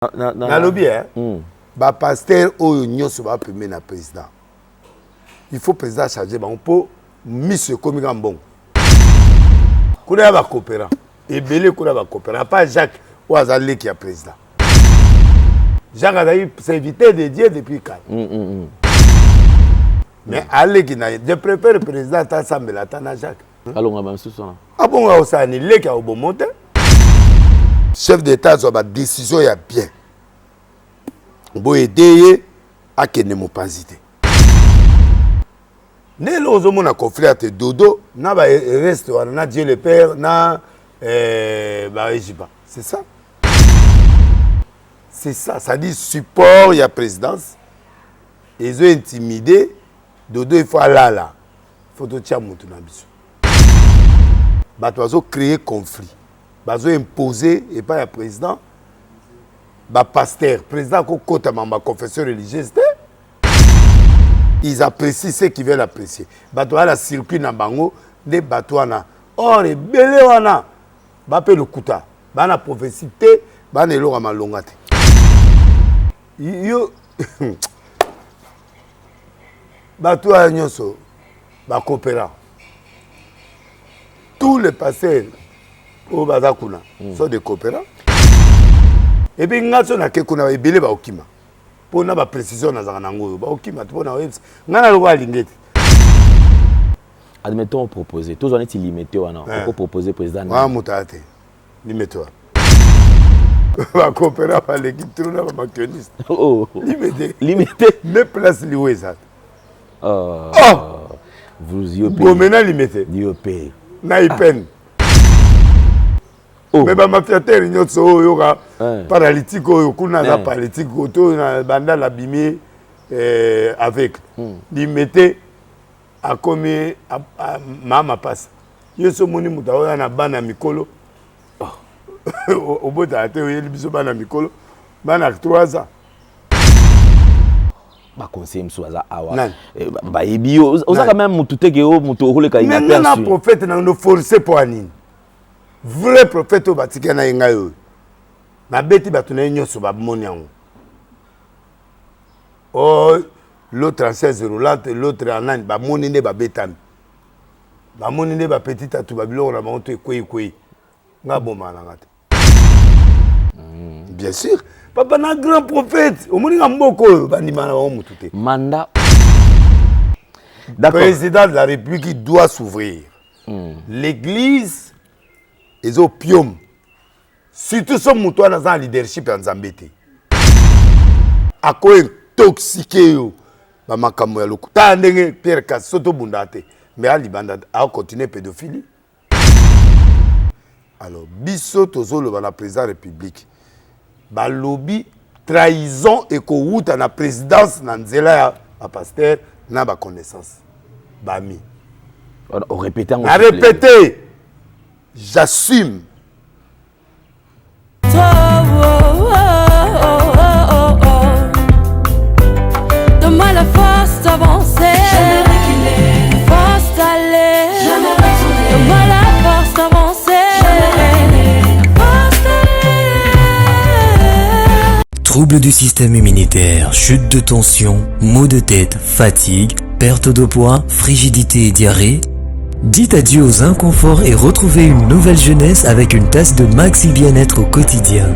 Na lobby, bah pasteur oyo nyonso ba premier na président. Il faut président changer ba on peut mise comme bon. Kuna ba coopérant. Et belé kuna ba coopérant pas Jacques ou Azalé qui est président. Jacques a eu s'inviter de Dieu depuis quand. Mais allez qui n'a je préfère le président ensemble là tant Jacques. Allons on va même ça. Ah bon on ça ni les qui a au bon monter. Chef d'État a une décision ya bien. On peut aider à que ne m'opposite. Ne l'osons mon conflit à te dodo, na ba reste na Dieu le Père na c'est ça. C'est ça, ça dit support ya présidence. Ils ont intimidé dodo il faut là là. Faut to tia mutu na biso. Ba to créer conflit. Bazo imposer et pas le président ba pasteur président ko kota mamba confession religieuse ils apprécient ce qu'ils veulent apprécier bato ala circuit na bango de bato wana or ebele wana ba pe le kuta ba na prophétie te ba na eloko malonga te yo bato a nyonso ba coopérant tous les pasteurs au Bazakuna sont des coopérants. Et puis, nous avons des coopérants okima. Pour nous, précision dans le okima. Admettons, proposer. Tous on est limité. On peut proposer président. Oui, limité. Les coopérants, l'équipe, tout le monde est macroniste. Limité. Limité. Ne place lioué ça. Vous y opérez. Vous maintenant limité. Y opérez. Naïpen. Mais ba mafiateur nyotso oyo ka paralytique oyo kuna za paralytique oto na banda la bimé avec di mettait a commis mama passe yeso moni mutaoya na bana mikolo obota ate oyeli biso bana mikolo bana 3 ans ba conseil mswaza awa ba ebio ozaka même mututeke o mutu okoleka ina perçu mais na prophète na no forcer pour anine vrai prophète au Vatican na ngayo na beti batuna nyonso ba moni yango oh l'autre en 16 roulante l'autre en an ba moni ne ba betami ba moni ne ba petit atu ba biloko na banto ekwe nga boma na ngata bien sûr papa na grand prophète au moni ngamboko bandima na mutu te mandat d'accord président de la République doit s'ouvrir l'église les opium surtout son mutu dans un leadership en Zambété à quoi intoxiqué yo ba makambo ya lokuta ndenge Pierre Kassoto bundate mais ali banda a continuer pédophilie alors biso tozolo ba la président république ba lobby trahison et ko wuta na présidence na nzela ya pasteur na ba connaissance ba mi on répéter on répéter. J'assume. Donne-moi la force d'avancer. Jamais reculer. Force d'aller. Jamais retourner. Donne-moi la force d'avancer. Jamais reculer. Force d'aller. Troubles du système immunitaire, chute de tension, maux de tête, fatigue, perte de poids, frigidité et diarrhée. Dites adieu aux inconforts et retrouvez une nouvelle jeunesse avec une tasse de Maxi Bien-être au quotidien.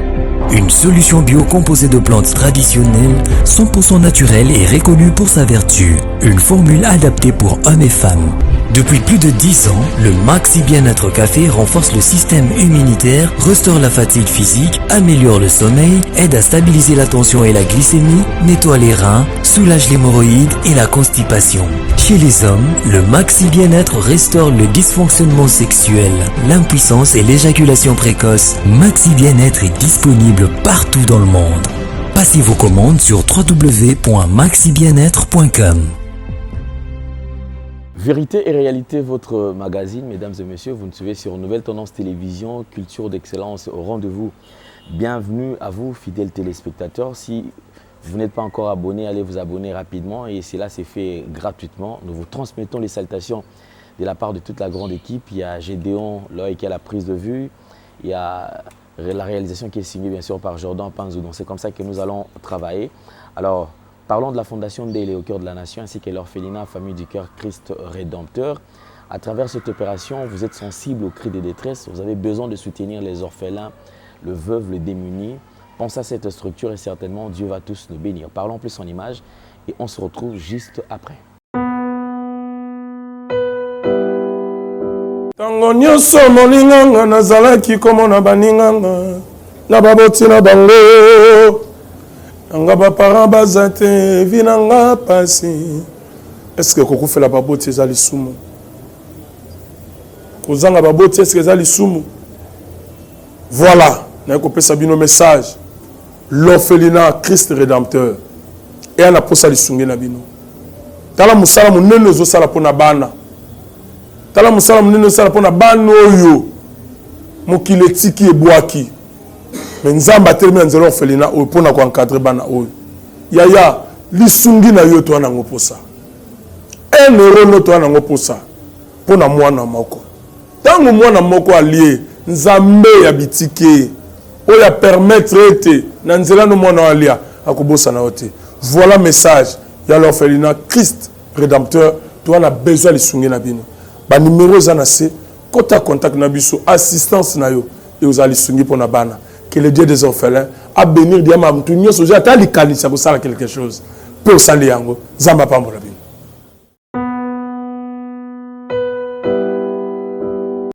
Une solution bio composée de plantes traditionnelles, 100% naturelle et reconnue pour sa vertu. Une formule adaptée pour hommes et femmes. Depuis plus de 10 ans, le Maxi Bien-être Café renforce le système immunitaire, restaure la fatigue physique, améliore le sommeil, aide à stabiliser la tension et la glycémie, nettoie les reins, soulage l'hémorroïde et la constipation. Chez les hommes, le Maxi Bien-être restaure le dysfonctionnement sexuel, l'impuissance et l'éjaculation précoce. Maxi Bien-être est disponible partout dans le monde. Passez vos commandes sur www.maxibienêtre.com. Vérité et réalité, votre magazine, mesdames et messieurs, vous nous suivez sur Nouvelle Tendance Télévision, culture d'excellence au rendez-vous. Bienvenue à vous, fidèles téléspectateurs. Si vous n'êtes pas encore abonné, allez vous abonner rapidement et cela c'est fait gratuitement. Nous vous transmettons les salutations de la part de toute la grande équipe. Il y a Gédéon, Loïc qui a la prise de vue. Il y a La réalisation qui est signée bien sûr par Jordan Panzou. Donc c'est comme ça que nous allons travailler. Alors, parlons de la Fondation Ndélé au cœur de la nation ainsi que l'orphelinat Famille du Cœur Christ Rédempteur. À travers cette opération, vous êtes sensible aux cris de détresse. Vous avez besoin de soutenir les orphelins, le veuve, le démuni. Pensez à cette structure et certainement Dieu va tous nous bénir. Parlons plus en image et on se retrouve juste après. Tango nyonso moninganga nazalaki komona baninganga na baboti na bango nanga baparent baza te vi nanga pasi. Est-ce que kokufela baboti eza lisumu? Kozanga baboti est-ce que eza lisumu? Voilà, na kopesa bino message. L'orphelinat Christ Rédempteur et ana posa lisunge na bino. Tala musala munene ozosala pona bana. Tala musala munene ozosala pona bana oyo mokili etiki ebwaki. Mais nzamba atelemi na nzela orphelinat oyo pona ko encadrer bana oyo. Yaya lisungi na yo to ana ngoposa. 1 euro no to ana ngoposa pona mwana moko. Tango mwana moko allié nzambe ya bitike oya permettre ete na nzela no mwana alia akobosa na ote. Voilà message ya l'orphelinat Christ Rédempteur. Toi on a besoin de lisungi na bino. Ba numéro za na se kota contact na biso assistance na yo et aux lisungi pour na bana. Que le Dieu des orphelins a bénir diama mtu nyoso ja tali kanisa ko sala quelque chose. Pe osali yango zamba pambola bino.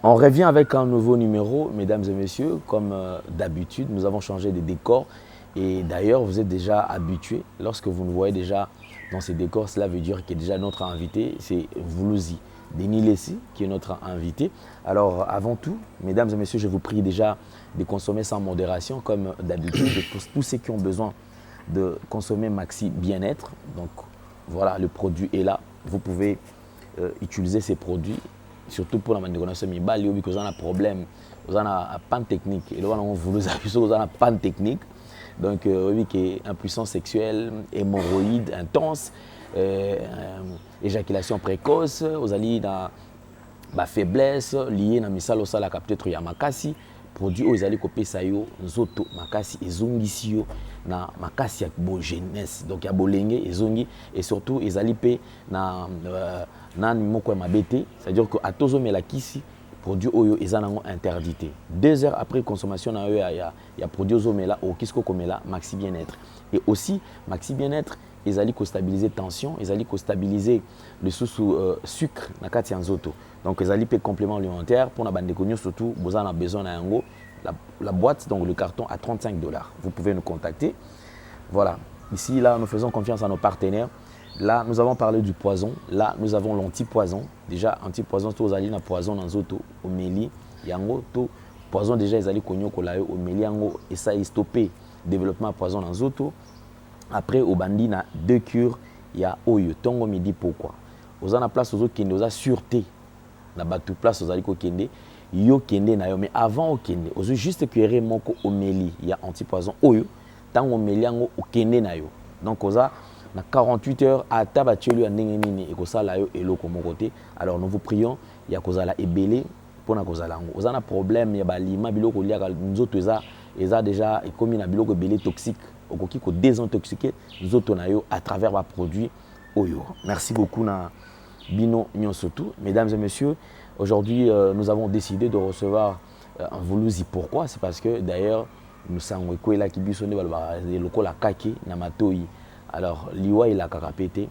On revient avec un nouveau numéro, mesdames et messieurs. Comme d'habitude, nous avons changé de décor. Et d'ailleurs, vous êtes déjà habitués. Lorsque vous nous voyez déjà dans ces décors, cela veut dire que déjà notre invité, c'est Voulouzi Denis Lessi, qui est notre invité. Alors, avant tout, mesdames et messieurs, je vous prie déjà de consommer sans modération, comme d'habitude, pour tous ceux qui ont besoin de consommer Maxi Bien-être. Donc, voilà, le produit est là. Vous pouvez utiliser ces produits. Surtout pour la manipulation mibali, il y a un problème, il y a un panne technique. Et là, on vous a vu un panne technique. Donc, oui, qui est impuissance sexuelle, hémorroïde intense, éjaculation précoce, vous allez dans la faiblesse liée à misalo sala peut-être ya makasi, produit aux allez copier ça yo, nzoto makasi et zongisio na makasi ya bo jeunesse. Donc, il y a bolenge et zongi et surtout ils allez payer na nan moko mabete, c'est-à-dire que à tozo melakisi produit oyo ezanango interdité. 2 heures après consommation na yo ya produit ozomela o kisko komela Maxi Bien-être. Et aussi Maxi Bien-être ezali ko stabiliser tension, ezali ko stabiliser le sous sucre na kati ya nzoto. Donc ezali pe complément alimentaire pour na bande konyo surtout bozana besoin na yango la boîte donc le carton à $35. Vous pouvez nous contacter. Voilà. Ici là nous faisons confiance à nos partenaires. Là, nous avons parlé du poison. Là, nous avons l'antipoison. Déjà, antipoison, tout allez na poison dans zoto, au meli, yango, tout poison déjà, ils allaient konyo kolayo, au meli, yango, et ça, ils stoppaient développement poison dans zoto. Après, au bandi, na 2 cures, il y a oyo, tongo midi, pourquoi? Aux en place, aux autres kende, aux a sûreté, na batu place, aux allez ko kende, yo kende na yo, mais avant au kende, aux juste cuire moko au meli, il y a antipoison oyo, tango meli, yango, au kende na yo. Donc, aux a na 48 heures à tabatelu à nini et kosala yo eloko mokote. Alors nous vous prions ya kozala ebele pona kozala ngo ozana problème ya balima biloko liaka nzoto eza déjà ekomi na biloko ebele toxique okoki ko désintoxiquer nzoto na yo à travers ba produit oyo. Merci beaucoup na bino nyonsotu. Mesdames et messieurs, aujourd'hui nous avons décidé de recevoir un Voulouzi. Pourquoi? C'est parce que d'ailleurs nous savons que la kibisone balba eloko la kake na matoi. Alors, Liwa, il a carapété,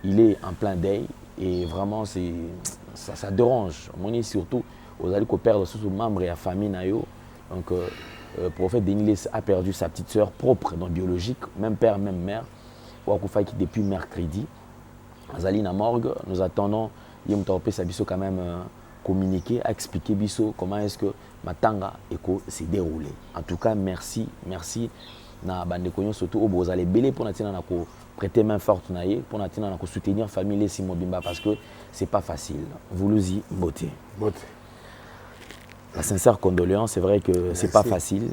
il est en plein deuil et vraiment, ça dérange. On est surtout aux alliés qui perdent sous membre et la famille. Donc, le prophète Denis a perdu sa petite sœur propre, donc biologique, même père, même mère. Ouakoufaki depuis mercredi. Azali na morgue, nous attendons, Yemtopé Sabiso quand même communiquer, expliquer Bisso comment est-ce que Matanga s'est déroulé. En tout cas, merci. Na bande konyo surtout au beaux aller belé pour natina na ko prêter main forte naie pour natina na ko soutenir famille les Simobimba parce que c'est pas facile. Voulouzi beauté. La sincère condoléance, c'est vrai que c'est pas facile.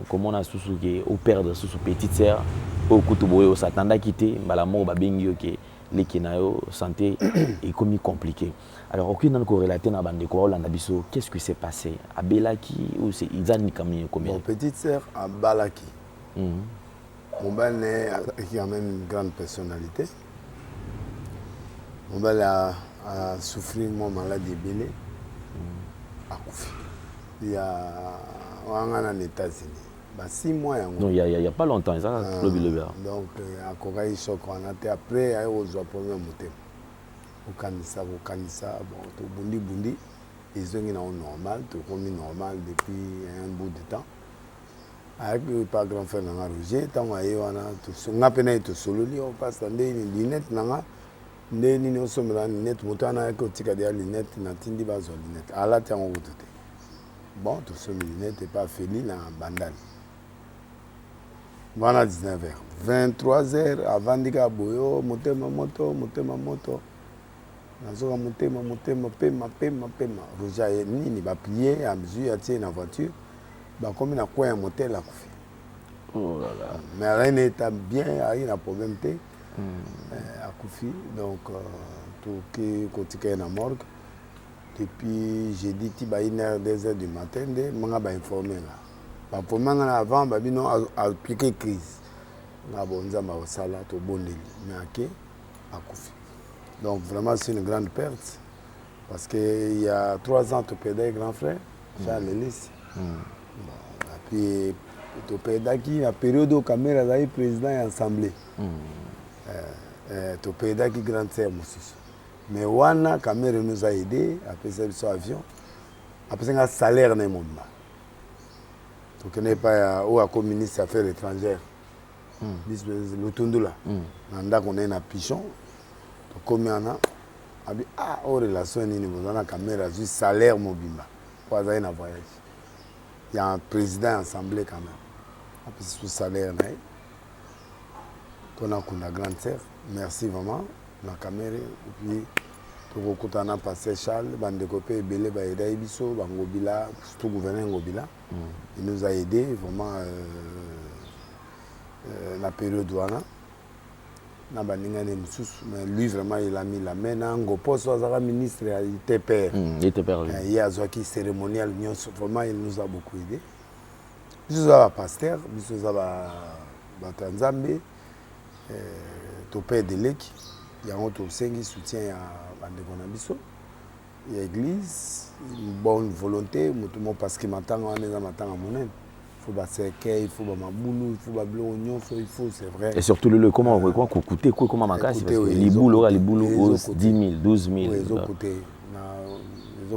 Comme on a sous-souké au père de sous petite sœur au kutuboyo au satanda quitté bala mort ba bengi que les Kenayo, santé est comme compliqué. Alors, aucune n'a corrélaté dans la bande de Koala, qu'est-ce qui s'est passé? À Belaki ou c'est Izani Kamien? Mon petite sœur à Balaki. Mon bal est quand même une grande personnalité. Mon bal a souffert de mon maladie bélé. Il y a en États-Unis. 6 mois. Non, il n'y a pas longtemps. Ça, donc, à Koraï Choc, on a été après, à Japon, au Kanissa, bon, tout Bundi, ils sont normal, tout comme normal depuis un bout de temps. Avec le pas grand frère Nanga Roger, tant on a peine tout solo, on passe dans des lunettes, Nanga, des lunettes, moutana, avec des lunettes, Natindi Bazo lunettes. À la terre, on tout. Bon, tout ce lunettes n'est pas fini dans la bandane. Voilà 19h. 23h, avant de dire, boyo, motema moto. Nazoka motema, pema. Roger, ni va plier, à mesure, il y a une voiture. Comme il y a un motel à Koufi. Oh là là. Mais rien n'est bien, il y a un problème à Koufi. Donc, tout qui est dans la morgue. Depuis, j'ai dit qu'il y a 1h, 2h du matin, je vais informer. Avant, je vais appliquer crise. Je vais à Koufi. Donc, vraiment, c'est une grande perte. Parce qu'il y a 3 ans, tu perdais grand frère, Charles Ellis. Puis, tu perdais la période où la caméra est président et assemblée. Tu perdais la grande sœur aussi. Mais Wana, la caméra nous a aidés à payer son avion. Après, un salaire dans le monde. Tu ne connais pas où le ministre des Affaires étrangères. Le Tundula. On a un pichon. Tu connais un relation avec la caméra, juste salaire mobile. Pour aller en voyage. Il y a un président assemblée quand même. Après, c'est le salaire. On a une grande sœur. Merci vraiment. La caméra. Et puis, tu as passé Charles, Bandekopé, Belé, Baïda, Ibiso, Bangobila, tout le gouvernement Ngobila. Il nous a aidés vraiment la période où on a. Mais lui, vraiment, il a mis la main dans le poste de ministre, il était père. Il y a un cérémonial, vraiment, il nous a beaucoup aidés. Il nous a pasteur, il nous a Tanzambé, le père de l'Ek. Il y a un autre qui soutient Bandekonabiso. Il y a l'église, une bonne volonté, parce qu'il m'attend à mon il faut il faut maboulou, il faut oignon, il faut, c'est vrai. Et surtout le comment coûter comment macasse parce que les boulots 10 000, 12 000. Les autres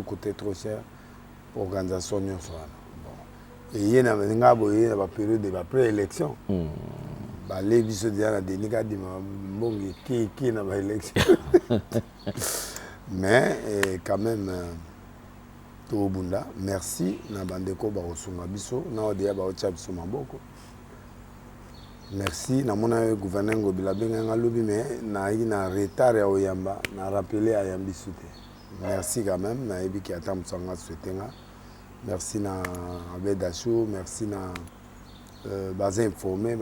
coûté trop cher pour l'organisation. Et il y a une période de pré-élection. Les biso déjà na dénica di mbongi qui na ba élection. Mais quand même to bunda merci na bandeko ba osunga biso na odia ba ocha biso maboko. Merci na mona gouverneur Ngobila benga lobi mais na ina retard ya oyamba na rappeler ayambi soute. Merci quand même na ebi ki atam sanga soutenga. Merci na Abedachou, merci na bas informé,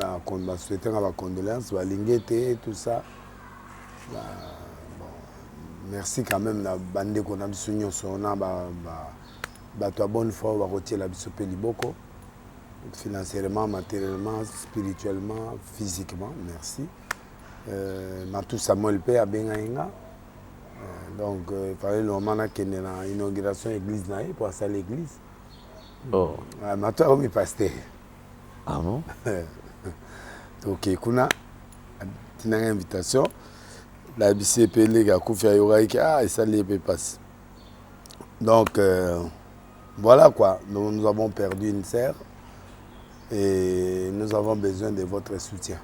souhaiter ma condoléance, l'ingété, tout ça. Merci quand même la bande qu'on a besoin de bonne foi, va retirer la bisopé liboko, financièrement, matériellement, spirituellement, physiquement. Merci. Matou Samuel P à Bengaïnga. Donc il fallait le moment qu'il y ait une inauguration église pour passer à l'église. Oh. Matou a mis pasteur. Ah bon? Donc, kuna une invitation. La BCP, les gars, et ça les passe. Donc, voilà quoi. Nous avons perdu une sœur et nous avons besoin de votre soutien.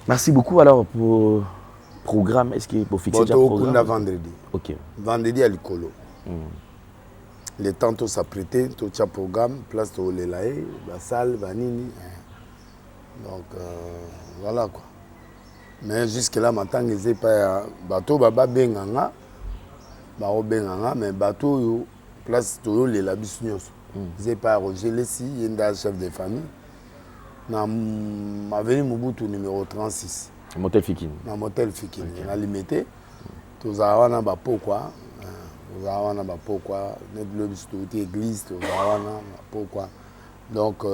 Merci beaucoup. Alors, pour programme, est-ce qu'il faut fixer déjà le programme? Vendredi. Ok. Vendredi à l'Icolo. Les temps tout s'apprêter, tout le programme, place de l'Elae, la salle, Vanini. Donc voilà quoi. Mais jusque-là, maintenant, ils n'ont pas bateau, baba benganga, mais bateau, place de l'Elabis. Ils n'ont pas Roger Lessi, il y a un chef de famille. Dans Avenue Mobutu numéro 36. Motel Fikini. Na Motel Fikini. On a limité. Tous awana ba pourquoi. Tous awana ba pourquoi. Net le toute église. Tous awana pourquoi. Donc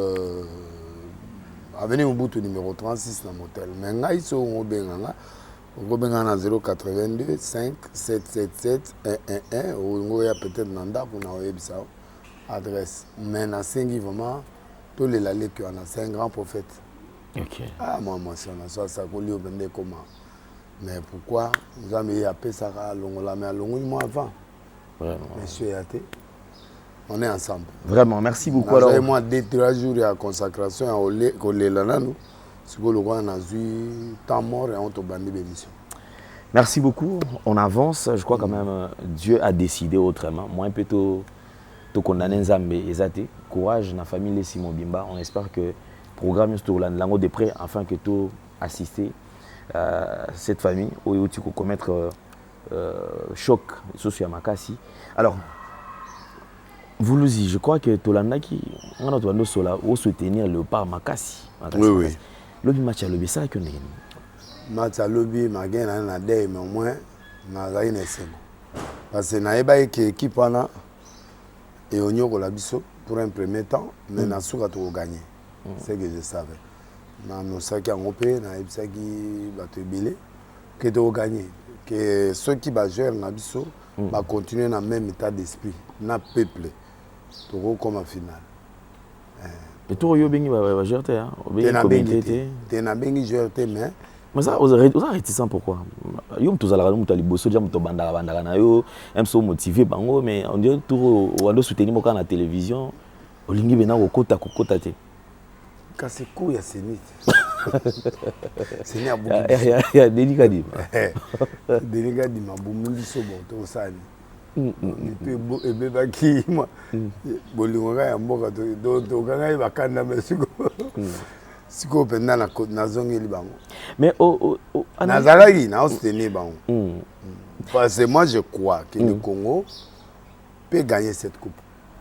avenue Mobutu numéro 36 na Motel. Mais ngai so ngobenganga. Ngobengana 082 5 777 111. Ou ngoya peut-être nanda pour na webisa adresse. Mais na sengi vraiment tous les lalés qui on a c'est un grand prophète. Ok. Ah moi c'est ça qu'on lui au bende comment. Mais pourquoi nous avons appelé ça à Longola, mais à Longola avant. Vraiment. Monsieur Yaté, on est ensemble. Vraiment, merci beaucoup. Alors, moi, 2-3 jours à consacration à Olé, nous, si vous le voyez, on a eu temps mort et on a bandé l'émission. Merci beaucoup. On avance. Je crois quand même Dieu a décidé autrement. Moi, un peu tout condamné Nzambe ezate. Courage dans la famille Simon Bimba. On espère que le programme est lango de près afin que tout assister cette famille où tu peux commettre choc social makasi. Alors, vous le dites, je crois que Tolanda qui on a doit soutenir le par makasi. Oui, oui. Le match à l'obé ça que n'est. Match à l'obé, ma gain na day mais au moins na za inesemo. Parce que na eba équipe wana et on y la biso pour un premier temps, mais na souka to gagner. C'est que je savais. Na no saki en opé na ebisaki bato ebele que to gagner. Que ceux qui va jouer na biso va continuer dans le même état d'esprit, na peuple. To comme en finale. Et toi yo bengi va jouer hein, t'es na bengi jouer mais ça vous réticent pourquoi? Yo tous ala muta liboso déjà muto bandaka na yo, même so motivé bango mais on dirait tout on doit soutenir mo kana télévision, olingi bena kokota te. Kasi ku ya senit. C'est n'y a délicat dit. Délicat dit ma boumundi so bon to sali. Et beba ki moi. Bolingo ya mboka to kanga ba kanda mesiko. Siko penda na zongi libango. Mais nazalaki na soutenir bango. Parce que moi je crois que le Congo peut gagner cette coupe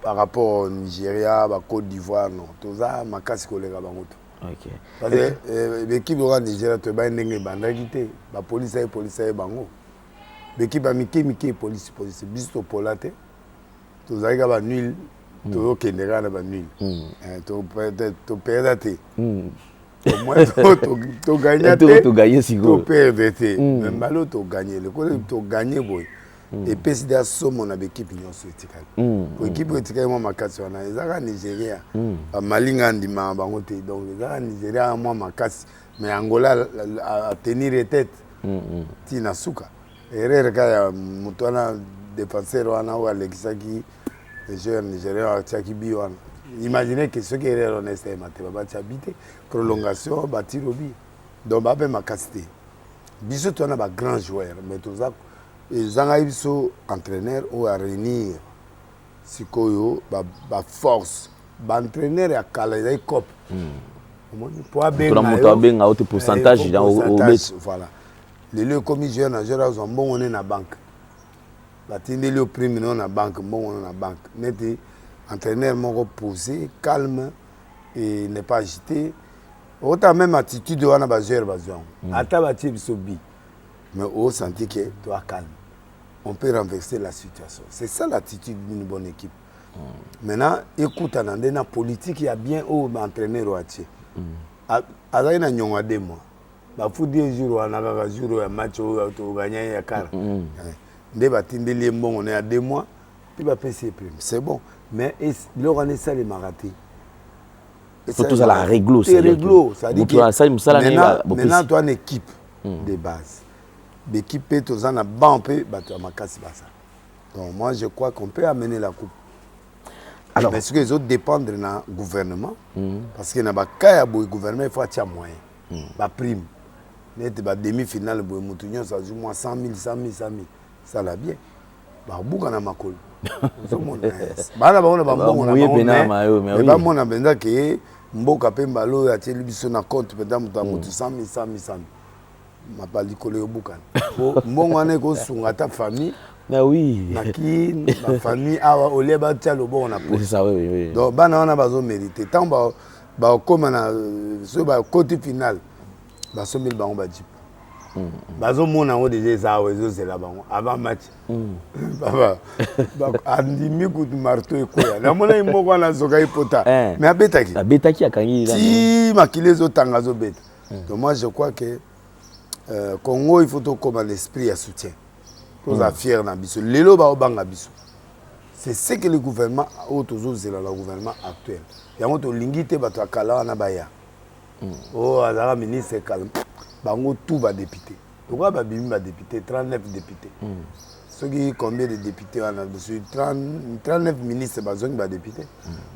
par rapport au Nigeria, à Côte d'Ivoire, non. Tout ça, ma casse collègue à Bangoto. Ok. Parce que l'équipe de Nigeria, tu vas y bandagité. La police est Bango. L'équipe a Mickey, police. Bisto Polate. Tout ça, il y a nul. Tout le Kénéra, il y a nul. Tu perds. Au moins, tu gagnes. Tu gagnes si gros. Tu perds. Mais malo, tu gagnes. Le coup, tu gagnes, boy. Et puis c'est à ce moment l'équipe union soviétique. L'équipe soviétique moi makasi wana ezaka Nigeria. Malinga ndima bangote donc ezaka Nigeria moi makasi mais Angola a tenir tête. Tina suka. Erreur ka ya mutwana défenseur wana ou Alexaki les joueurs nigériens Tchaki bi wana. Imaginez que ce qui est erreur on essaie maté ba habité prolongation ba tirobi. Donc ba pe makasi. Biso tona ba grand joueur mais tout ça ils ont entraîneur ou à réunir sikoyo ba force ba entraîneur à Calais cop pour bien autre pourcentage dans au voilà les lieux comme joueur na joueur ont bon on est na banque ba tindi le prime non na banque bon on na banque net entraîneur mon posé calme et n'est pas agité autant même attitude on a ba joueur bazon ata ba tibisobi mais au senti que toi calme. On peut renverser la situation. C'est ça l'attitude d'une bonne équipe. Maintenant, écoute, dans la politique, il y a bien où entraîner au Haché. Il y a 2 mois. Il faut 10 jours, on a un jour, un match où on a gagné un quart. On est à 2 mois, puis va payer ses primes. C'est bon. Mais là, on est ça, les marathés. Faut tout ça la réglo. C'est réglo. Maintenant, tu as une équipe de base. L'équipe est aux en a bampé, donc moi je crois qu'on peut amener la coupe. Alors, mais ce que les autres dépendent du gouvernement, parce qu'il n'y a pas qu'à le gouvernement, il faut avoir moyen. La prime, la demi-finale, ça joue moins 100 000, 100 000, 100 000. Ça l'a bien. Beaucoup de ma colle. Ma pas dit coller au boucan. Bon on est go sunga ta famille. Ah oui. Maki ma famille awa ole ba tia lo bon on a pour. C'est ça oui. Donc bana on a besoin mériter. Tant ba comme na ce ba côté final. Ba 100 000 ba on ba dit. bazo mona ngo déjà ça wezo zela bango avant match baba andimi kutu marteau ekoya na mona imoko na zoka ipota mais abetaki akangi si makilezo tanga zo beta donc moi je crois que Congo il faut tout comme l'esprit à soutien tous à fier na biso lelo ba obanga biso c'est ce que le gouvernement autour c'est le gouvernement actuel yango to lingite bato akala na baya oh azara ministre calme bango tout va député pourquoi ba bimi ba député 39 députés ceux qui combien de députés on a dessus 39 ministres bazongi ba député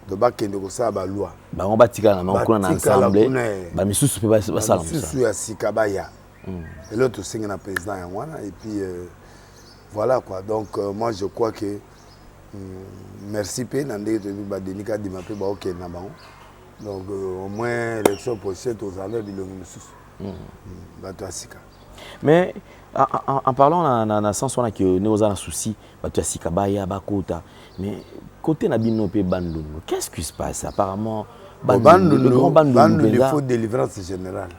donc ba kende ko sa ba loi bango batika na makuna na assemblée ba misusu pe ba sala misusu ya sikabaya et l'autre c'est un président et puis voilà quoi donc moi je crois que merci pe nande to ba denika di mape ba OK na bango donc au moins l'élection prochaine aux allées bilongi misusu bato asika mais en parlant na sens on a que nous avons un souci bato asika baya bakota mais côté na bino pe bandundu qu'est-ce qui se passe apparemment bandundu il faut délivrance générale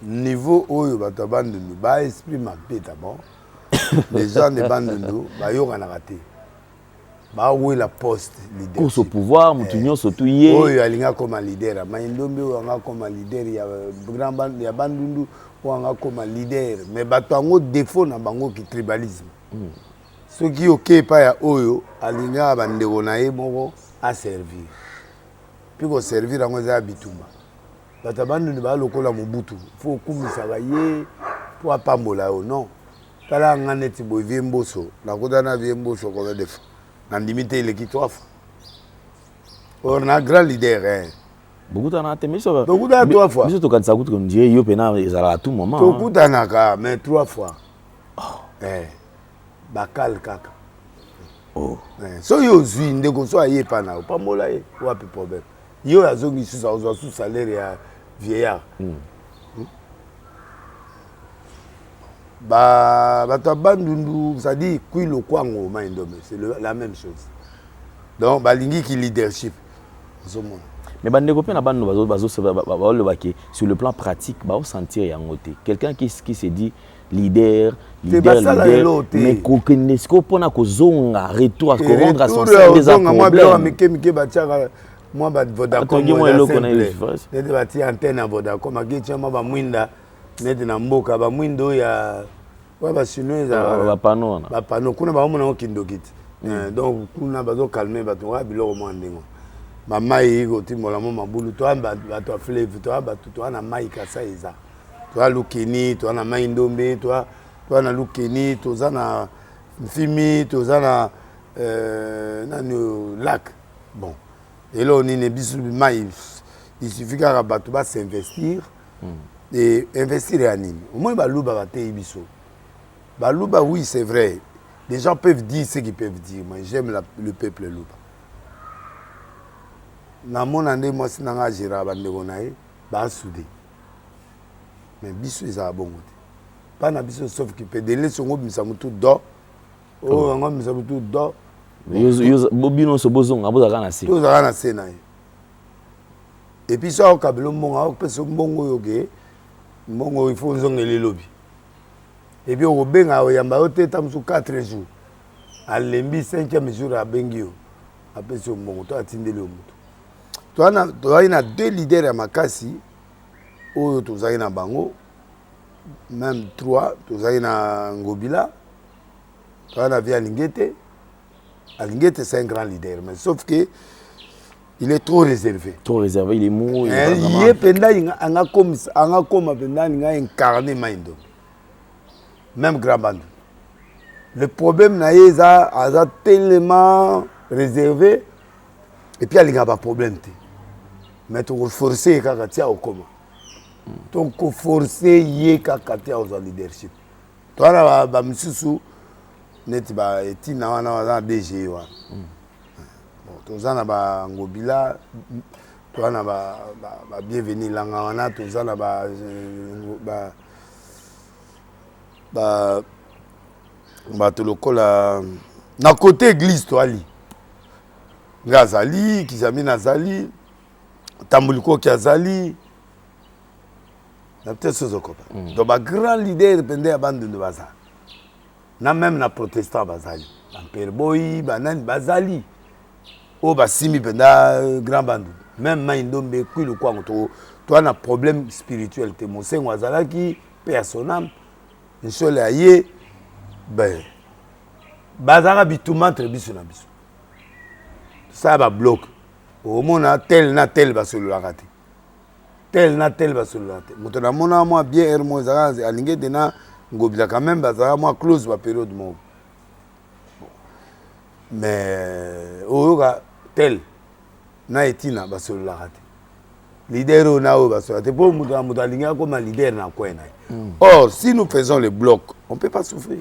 niveau oyo bato bandundu ba esprit mabe d'abord les gens de bandundu ba yoka na raté ba oui la poste leader course au pouvoir mutu nyonso tu ye oyo alinga comme leader maindombe oyo anga comme leader ya grand band ya bandundu oyo anga comme leader mais bato ango défaut na bango ki tribalisme soki oke pa ya oyo alinga bandeko na ye moko a servir puis ko servir ango za bitumba bato bandundu ba lokola mobutu faut kumisaka ye po apambola yo non tala nga neti boy vie mboso nakota na vie mboso ko def na limité l'équipe 3 fois. On a grand leader hein. Beaucoup d'en a mais ça. Beaucoup d'en 3 fois. Mais to kanisa kutu qu'on dit yo pena ezala à tout moment. Beaucoup d'en a mais 3 fois. Bakal kaka. Oh. So yo zui ndeko so aye pa na pa mola ye wapi problème. Yo azongi sous salaire ya vieillard. Bandundu, ça dit kui le kwango maindombe, c'est la même chose. Donc balingi qui leadership. Mais bandeko pe na bandu bazo sur le plan pratique ba sentir yangote. Quelqu'un qui se dit leader mais kokenesko pona ko zonga retour à rendre à son service des problèmes. Moi ba Vodacom ne bati antenne à Vodacom akitia ma ba mwinda nete na mboka ba mwindo ya wa ba chinoisa ba pano kuna ba mona okindokiti donc kuna bazo calmer bato wa biloko mo ndengo mama yi ko timola mo mabulu to bato a fleuve to bato to na mai kasa eza to lukeni to na mai ndombe to na lukeni to za na mfimi to za na na lac bon et là on est bisu mai il suffit que bato ba s'investir et investir en anime. Au moins, Balouba va te ibiso. Balouba, oui, c'est vrai. Les gens peuvent dire ce qu'ils peuvent dire. Moi, j'aime le peuple Louba. Dans mon année, moi, si je suis là, je suis soudé. Mais biso, ils ont bon. Pas na biso, sauf qu'il peut donner son groupe, mais ça me tout d'or. Oh, on me tout d'or. Bobino so bozong, aboza kana se. Tout ça na se na. Et puis ça, au Kabelo, on peut se bongo yoke. Mongo il faut nzonga les lobby et puis au benga o yamba o teta msu 4 jours à lembi 5e jour à bengio après ce mongo to atindele o mutu to ina 2 leaders ya makasi oyo to zai na bango même 3 to zai na ngobila to na via Lingete c'est un grand leader mais sauf que il est trop réservé. Trop réservé, il est mou. Il est pendant il a incarné Maindo. Même grand band. Le problème c'est tellement réservé et puis il n'y a pas de problème. Mais tu faut forcer Kakatia au coma. Tu faut forcer Kakatia au leadership. Toi là ba misusu net ba etina wana DG wa. Tozana ba ngobila tozana ba bienvenue langa wana tozana ba tolokola na côté église to ali ngazali kizami nazali tambuliko ki azali peut-être ce que donc ba grand leader pendant ya bande de bazali na même na protestant bazali Père Boy banani bazali o basimi pendant grand bande même Maindombe kui le quoi toi na problème spirituel te mosengo azalaki personnel nsole aye ben bazara bituma entre biso na biso ça va bloc au mona tel na tel va se le rater tel na tel va se le rater motona mona moi bien hermo zara alinge dena ngobila quand même bazara moi close va période mo mais oyoka tel na etina va se le rater leader on a va se rater pour muto alinge comme leader na quoi na or si nous faisons le bloc on peut pas souffrir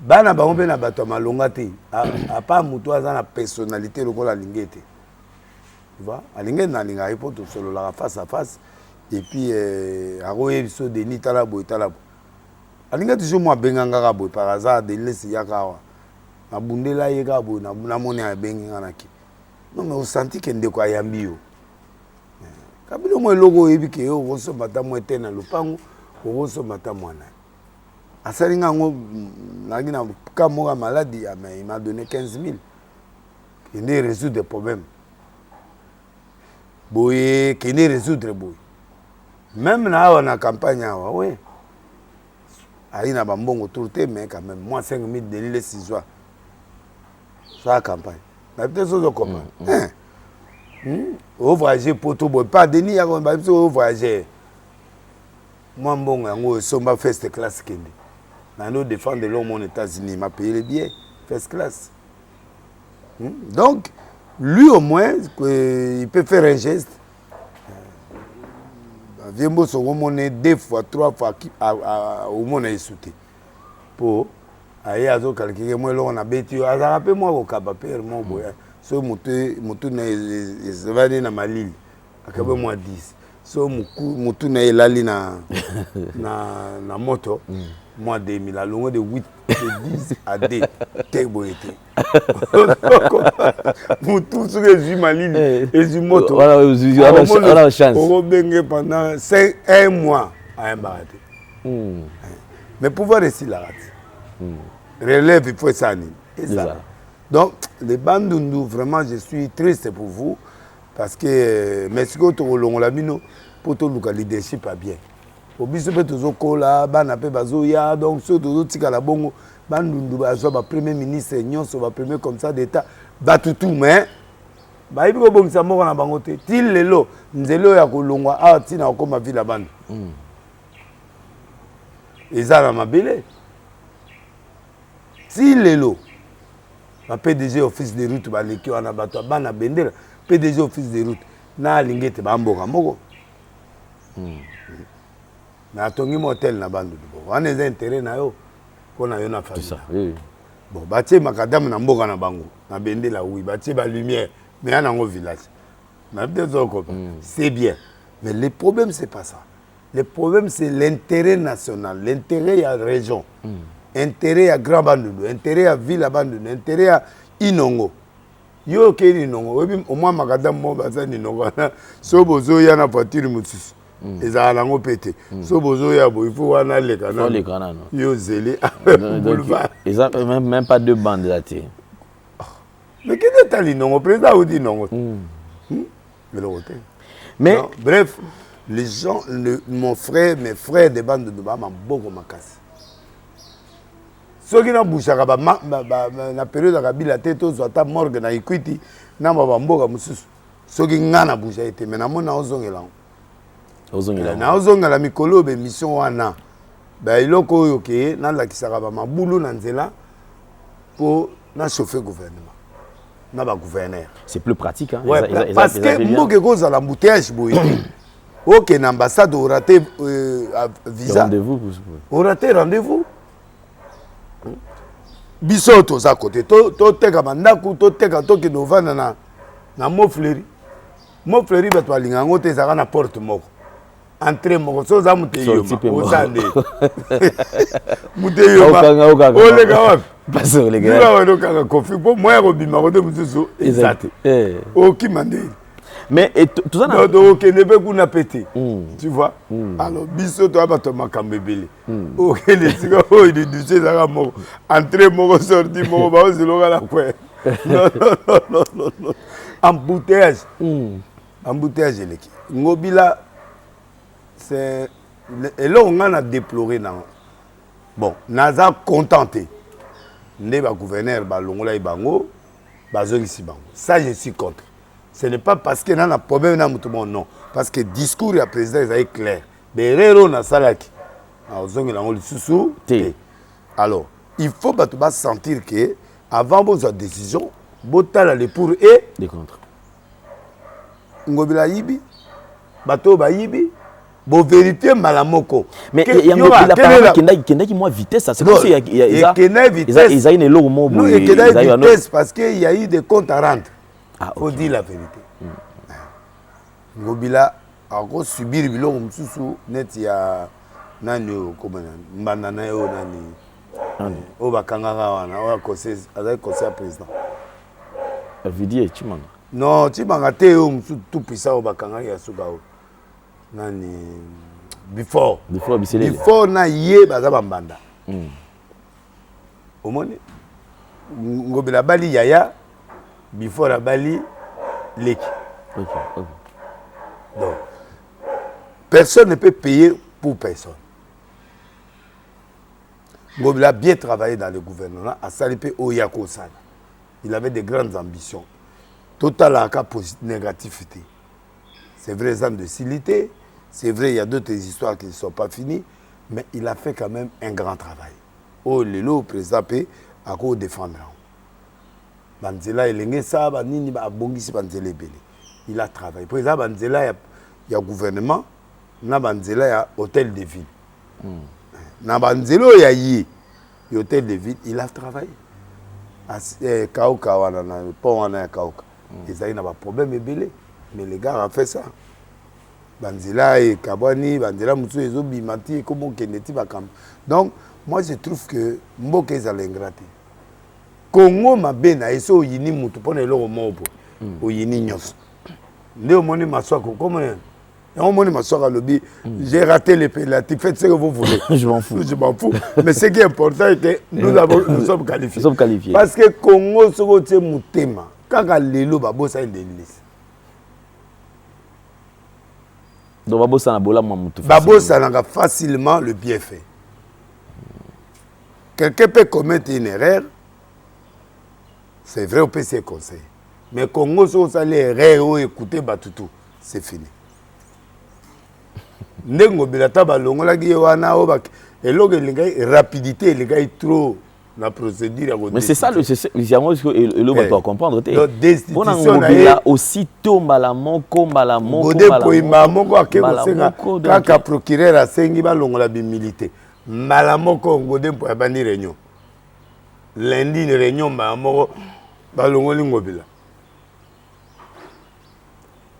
bana bango mpe na bato ya malonga te apa moto aza na personnalité lokola alingi ete tu vois alingi ete na alingaki mpo tosololaka face à face et puis akoyebi so deni tala boye alingi ete so mo abenga kaka boye par hasard denilesi yaka awa nabundela ye kaka boye namoni abengi nga naki non mais osanti ke ndeko ayambi yo kabilo mo eloko oyebi ke yo okosomba ta mo ete na lopango okosomba ta mwana asalinga ngo nagi na ka moka maladie mais il m'a donné 15 000 qui ne résout des problèmes boye qui ne résoudre boye même na awa na campagne awa ouais ali na bambongo tourté mais quand même moi 5 000 de l'île 6 jours ça campagne na peut-être ça comment au voyager poto boy pas denis ya ko ba au voyager moi mbongo yango somba first class kende nous défendre l'homme aux États-Unis, il m'a payé les billets, first class. Donc, lui au moins, il peut faire un geste. Viens moi sur monnaie 2 fois, 3 fois au monde est sauté. Pour aller à ce calculer, moi là on a bêtu, à rappelle moi au Cap-Père, mon boy. So mutu na ezvani na malili. Akabe moi 10. So mutu na elali na moto. Moi 2000 à longue de 8 de 10 à 10 t'es boité pour tout ce que j'ai maline et du moto voilà la chance on va pendant 1 mois à un baraté mais pouvoir rester là relève il faut ça et ça donc les bandes nous vraiment je suis triste pour vous parce que merci que tu long la mino pour tout le leadership pas bien au biso pe tozo kola bana pe bazo ya donc so tozo tika la bongo bandundu bazo ba premier ministre nyonso ba premier comme ça d'état batutu mais ba ibi ko bongisa moko na bango te til lelo nzelo ya kolongwa a tina ko ma ville bande ezala mabele til lelo ba PDG office de route ba leki wana bato bana bendela PDG office de route na lingete ba mboka moko na tongi motel na bandu bo wana eza intérêt na yo pona yo na famille ça oui bon batie makadam na mboka na bango na bendela oui batie ba lumière mais ya nango village na peut-être c'est bien mais le problème c'est pas ça le problème c'est l'intérêt national l'intérêt ya région intérêt ya grand bandu intérêt ya ville bandu intérêt ya inongo yo ke inongo au moins makadam mo bazani inongo na so bozo ya na voiture mutusu ezala nango pete so bozo ya bo il faut wana leka na yo zeli boulevard ils ont même pas deux bandes là tu mais qu'est-ce que tali non président ou dit non mais le côté mais non, bref les gens mon frère mes frères des bandes de Bama beaucoup makasi ceux qui na bouchaka ba na période ya kabila teto zwata morgue na Equity na ba mboka mususu ceux qui ngana boucha été mais na mona ozongela na ozongela mikolo be mission wana ba iloko oyo ke na lakisaka ba mabulu na nzela pour na chauffer gouvernement na ba gouverneur c'est plus pratique hein ouais, parce que mboke koza la embouteillage boye OK na ambassade au raté visa rendez-vous au raté rendez-vous biso to za côté to teka mandaku to teka to ke novana na mofleri bato alinga ngo te zaka na porte moko entrée moko so za muteyo ozande muteyo olega wapi parce que les gars on kaka kofi po moya ko bima ko te mususu exact oh qui mande Mais tout ça donc ne peut qu'on a pété. Tu vois? Alors biso toi ba to makambebele. OK les tiga oh il dit ça mo entrer mo sortir mo ba se lo la quoi. Non. Embouteillage. Embouteillage leki. Ngobila c'est et là on a déploré dans bon, naza contenté. Ne ba gouverneur ba longola ibango ba zongi bango. Ça je suis contre. Ce n'est pas parce que nan a problème na mutu non, parce que discours ya président est clair. Berero na salaki. Na zongi la ngoli susu. Alors, il faut ba sentir que avant vos décision, botala les pour et des contre. Ngobila yibi, bato ba yibi. Bon vérité malamoko. Mais il y a un qui moi vitesse, c'est comme si il y a une longue mot. Non, il y a une vitesse parce qu'il y a eu des comptes à rendre. Il faut dire la vérité. Ngobila a subir biloko mususu net ya nani comment banana yo nani. O bakanganga wana o conseil président. Vidier Chimanga. Non, Chimanga te yo mususu tout puissant o bakanganga ya sukao. Nani before na ye baza bambanda omoni ngobela bali yaya before la bali leki. Donc personne ne peut payer pour personne. Ngobela a bien travaillé dans le gouvernement à Salipé Oyako Sana. Il avait de grandes ambitions. Total à cas négativité. C'est vrai, les âmes de silité. C'est vrai, il y a d'autres histoires qui ne sont pas finies, mais il a fait quand même un grand travail. Oh, le lot, président P, à quoi défendre. Banzela, il est ça, il a travaillé. Président Banzela, il y a gouvernement, na Banzela, il y a hôtel de ville. Na Banzela, il y a hôtel de ville, il a travaillé. Kauka, le pont, on a Kauka. Ils ont pas de problème, mais les gars ont fait ça. Banzela et Kabani, Banzela Moussou et Zobi Mati, comment Keneti Bakam. Donc, moi je trouve que Mboke est à l'ingraté. Congo m'a bien à eso yini mutu pone lo mobo. O yini nyos. Ne au moni maswako comment on moni maswaka lobi, j'ai raté les pénaltys, faites ce que vous voulez. Je m'en fous. Je m'en fous. Mais ce qui est important c'est que nous sommes qualifiés. Nous sommes qualifiés. Parce que Congo soko tse mutema, kaka lelo babosa indelis. Donc Babosa n'a facilement le bienfait. Quelqu'un peut commettre une erreur, c'est vrai, on peut se conseiller. Mais Congo, si on a l'erreur ou écouter Batutu, c'est fini. Nengo bilata balongo la giwana obak et le rapidité les gars trop la procédure. Mais c'est ça le le doit comprendre. Destitution aussi tôt malamoko kaka procureur a sengi balongo la bimilité malamoko ngode pour bani réunion lundi une réunion malamoko balongo lingobila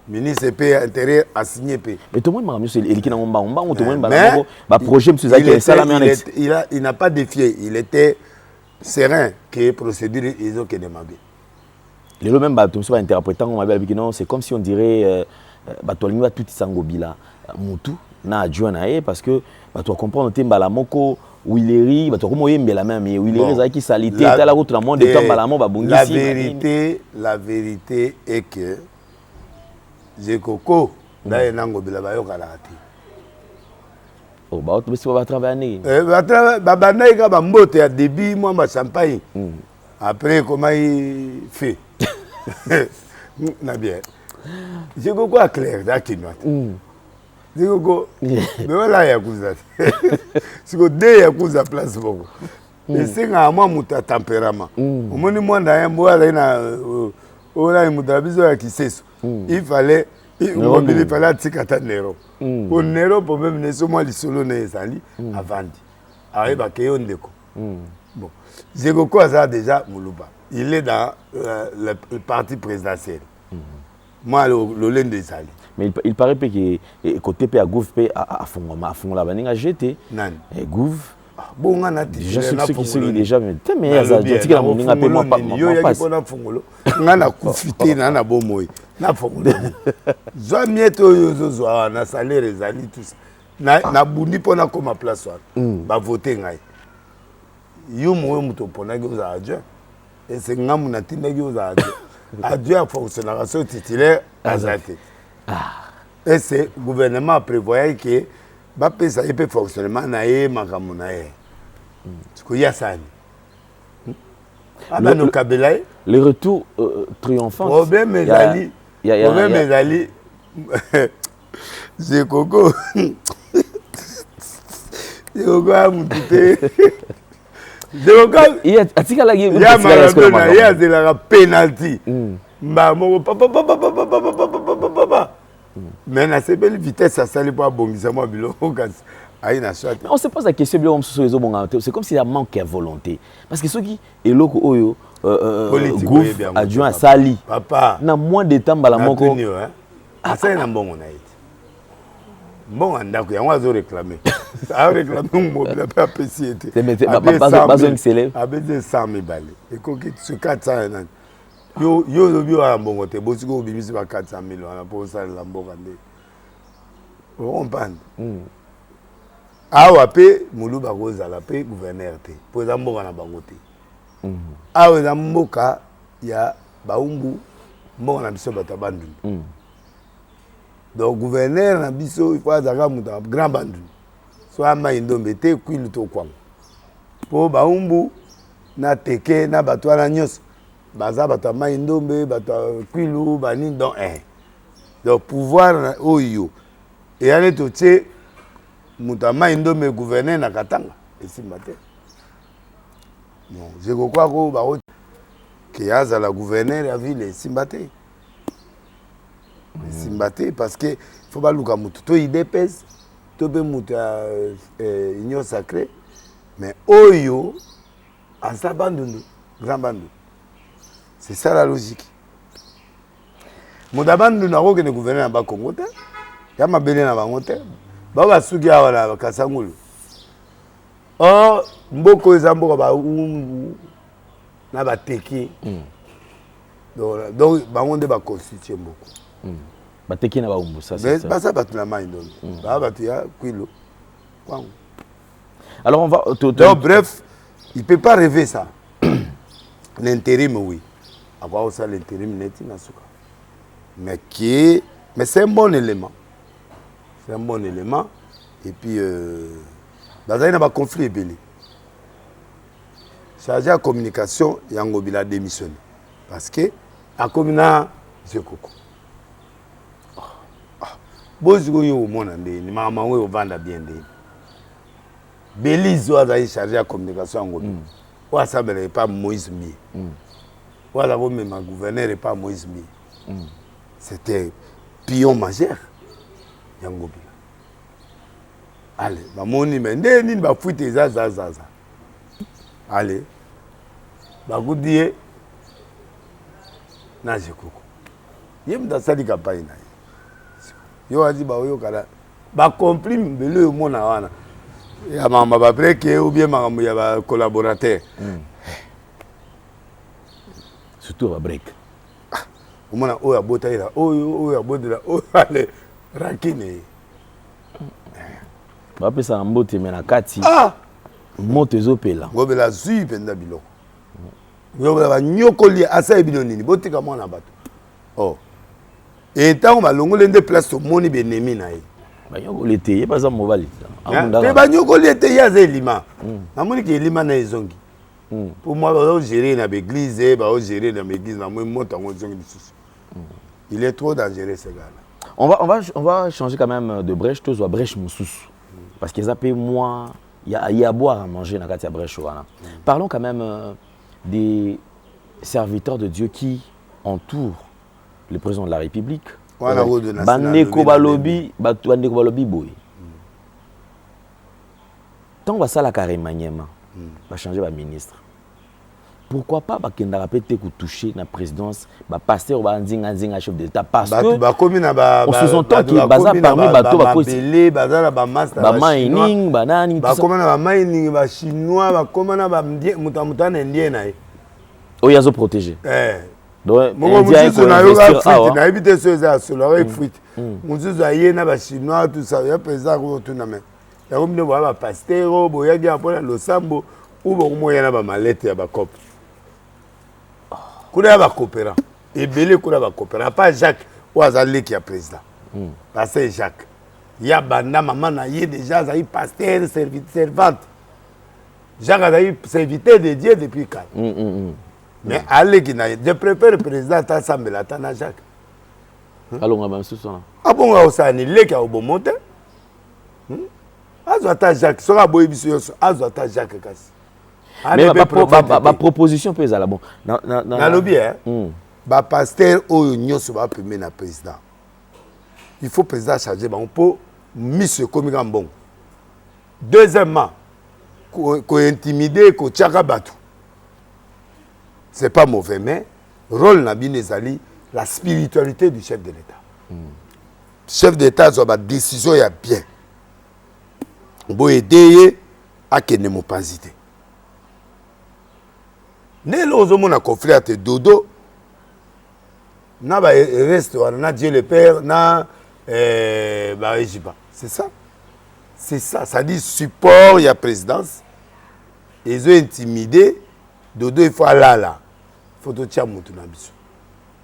ministre paix intérieur a signé paix. Mais tout le monde m'a dit qu'il a projet il n'a pas défié, il était serein que procédure ils ont que demandé. Le même interprétant c'est comme si on dirait batolingwa tout sangobila mutu na adjoint na parce que tu comprendre temba la moko Willeri tu comme yembe la même Willeri za qui salité la route la monde de temps balamo ba bongisi. La vérité est que Jekoko na nangobila ba yokala ati. Oh, bah, tu vas travailler. Babanaï, bah, mbote à débit, moi, ma champagne. Après, comment il fait? Na bien. J'ai beaucoup à clair, d'accord. J'ai beaucoup. Mais voilà, il y a cousin. C'est que deux, il y a cousin place beaucoup. Et c'est un moi, mon tempérament. Au moins, moi, dans un bois, on a une mutabiso qui sait. Il fallait. Il fallait attikata Nero. Pour Nero, pour même ne seulement les solo nezali avant dit. Arrive à Keyon Deko. Bon, Jekoko a déjà Moulouba. Il est dans le parti présidentiel. Moi, le lend des alliés. Mais il paraît que côté à Gouv à fond la baninga jeté. Nan. Et Gouv. Bon, on a déjà ceux qui sont déjà mais mais ça dit que la moninga pe moi pas. On a profité on a bon moy. na fongola zwa miete oyo ozozwa na salaire ezali tout ça na bundi mpona koma place wana bavote ngai yo moyo moto oponaki ozala adjoint ese ngamu natindaki ozala adjoint afonctionnaka so titulaire aza te ese gouvernement aprévoyaki ke bapesa ye mpe fonctionnement na ye makambo na ye sikoya sani abano kabela ye le retour triomphant problème ezali problème ezali Zekoko Zekoko a mutu te Zekoko atikalaki ya Maradona ye azelaka penalty mba moko papa mais nasepeli vitesse asali po abongisa mwa biloko kasi ayi na shot. On se pose la question bien c'est comme s'il y a manque de volonté parce que ceux qui eloko oyo gouv adjoint à sali papa na moins de temps bala moko asali na mbongo na ete mbongo ndako yango azo réclamer a réclamer mobile pe apesi ete abeze 100 balles ekoki sur 400 nani yo lobi wa mbongo te bosiko obimisi ba 400,000 wana po salela mboka nde comprendre awa pe muluba kozala pe gouverneur te po eza mboka na bango te awa eza mboka ya baumbu mboka na biso bato banduni donc gouverneur na biso il faut azaka mutu grand banduni so amai ndombe te kwilu to kwango po baumbu na teke na bato wana nyonso baza bato amai ndombe bato kwilu bani donc donc pouvoir oyo eyane totie mutu amai ndombe gouverneur na katanga esimba te bon je crois ko ba ke azala gouverneur ya ville esimba te esimba te parce que faut baluka mutu to idps to be mutu ya union sacrée mais oyo asa bandundu grand bandundu c'est ça la logique mutu abandundu akokende gouverneur na bakongo te ya mabele na bango te bao basuki awa na kasangulu or mboko eza mboka baumbu na bateki donc bango nde baconstitue mboko bateki na baumbu ça c'est ça basa bato na mai ndono baa bato ya kwilo kwangu alors on va donc bref il peut pas rêver ça l'intérim oui avoir aussi l'intérim neti na suka mais c'est un bon élément et puis bazali na ba conflit ebele chargé à communication yango bila démissionné parce que a komina Zekoko boziko yo mona ndeni mama we ovanda bien ndeni Belize azali chargé à communication yango o asabela pas Moïse Mie o azabo même gouverneur et pas Moïse Mie c'était pion majeur yango bila allez bamoni mais ndeni ba fuite zaza allez bakudie na Zekoko ye mdasali campagne na yo azi ba oyo kala ba compris mbele yo mona wana ya mama ba breke ou bien makambo ya ba collaborateur surtout ba break mona oyo abota ila oyo abodela oyo ale rakine ba pesa mbote mena kati moto ezopela ngobela zui penda biloko ngobela ba nyokoli asa ebino nini botika mwana bato et tant balongole nde place to moni benemi na ye banyokoli te ye baza mobali te banyokoli te ya zelima namoni ke elima na ezongi pour moi ba gérer na l'église ba gérer na l'église na moi moto ngo zongi lisusu il est trop dangereux ce gars là on va changer quand même de brèche tous ou brèche mususu parce qu'ils appellent moi il y a à boire à manger dans la brèche voilà. Parlons quand même des serviteurs de Dieu qui entourent le président de la République. Bandeko balobi boy. Tant va ça la carrémaniema, va changer le ministre. Pourquoi pas bakenda rapete ku toucher la présidence, ba pasteur ba nzinga chef d'État parce que on sous-entend qu'il baza parmi bato ba belé baza ba master ba mining banani ba komana ba mining ba chinois ba komana ba mutamutana ndie na o yazo protéger Donc, Mon monsieur na yoga fruit, na éviter ce ça sur la fruit. Mon monsieur aïe na ba chinois tout ça, ya président ko tout na mais. Ya comme ne ba pasteur, boya gi apona lo sambo ou bo moya na ba malette ya ba cop. Kuna ba coopérant. Et belé kuna ba coopérant, pas Jacques ou azali qui a président. Parce que Jacques. Ya banda maman na yé déjà azali pasteur servante. Jacques azali serviteur de Dieu depuis quand. Mais allez qui n'a, je préfère le président Tassambe la Tana Jacques. Allons à ce soir. Ah bon, on s'en est là qui a au bon monté. Azota Jacques, sera beau émission, Azota Jacques Kassi. Mais ma proposition peut être bon. Dans le bien, bah pasteur ou union se va primer na président. Il faut président charger, on peut mise comme un bon. Deuxièmement, qu'on intimider, qu'on tchaka batou. C'est pas mauvais, mais rôle Nabi Nezali, la spiritualité du chef de l'État. Chef d'État, ça va décision, il y a bien. On peut aider à qu'il ne m'ont pas hésité. Né l'ozomon a conflit à dodo, n'a pas reste, n'a Dieu le Père, n'a Baréjiba. C'est ça. C'est ça. Ça dit support, il y a présidence. Ils ont intimidé. Dodo, il faut aller là. Il faut tout faire mon tour.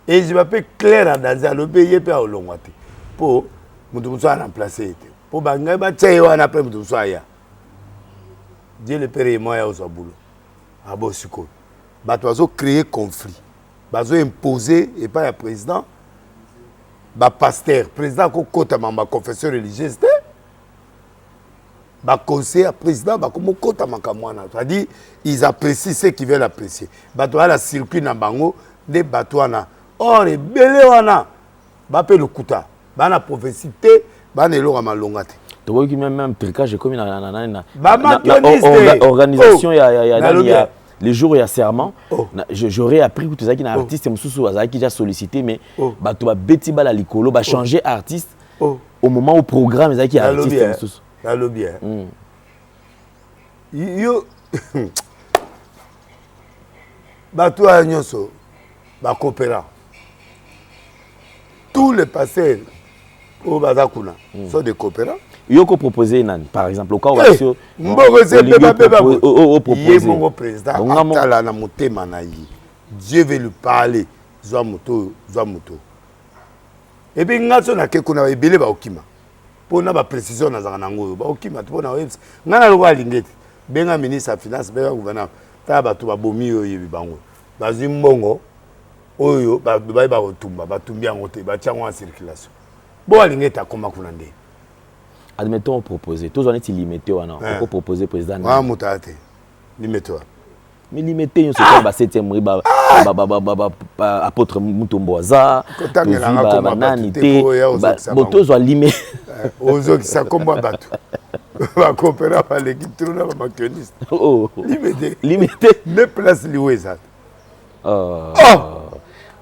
Et je m'appelle clair dans le pays, il y a un long pour mon soit remplacé. Pour Bangay, après mon soit ya. Dieu le Père et moi, il y a un boulot. À Bossiko. Ils ont créé conflit. Ils ont imposé, et pas le président, le pasteur, le président qui a ma confession religieuse. Le conseiller, le président, c'est-à-dire ils apprécient ce qu'ils veulent apprécier. Ils ont un circuit dans Bango, des bateaux. Or, les belés, ils ont le kuta. Ils ont la prophétie, ils ont le longate. Tu vois que même tricage comme une organisation, les jours où il y a serment, j'aurais appris que tu sais qu'il y a un artiste qui déjà sollicité, mais tu vas bêtir la licolo, va changer artiste au moment où programme il y a un artiste. Dans le bien. Yo, bateau à Nyoso, coopérant. Tous les pasteurs au Bazakuna sont des coopérants. Yo ko proposer nan par exemple au cas où mon président atala na motema na yi Dieu veut lui parler zwa moto et puis ngaso na ke kuna ebele ba okima pona ba précision na zanga nango ba okima pona webs ngana lo alingeti benga ministre ya finance benga gouverneur ta ba to ba bomi yo yebi bango bazwi mbongo oyo ba otumba batumbi yango te ba tiango en circulation bo alingeti akoma kuna nde. Admettons proposer. Tous on est limité ou non. On peut proposer président. Ah mutate. Limite-toi. Mais limité on se fait 7e riba apôtre Mutomboza. Bananité. Boto zo limé. Ozo qui ça comme bateau. Va coopérer avec l'équipe tourna ba maquioniste. Oh. Limité. Limité. Ne place lié ça.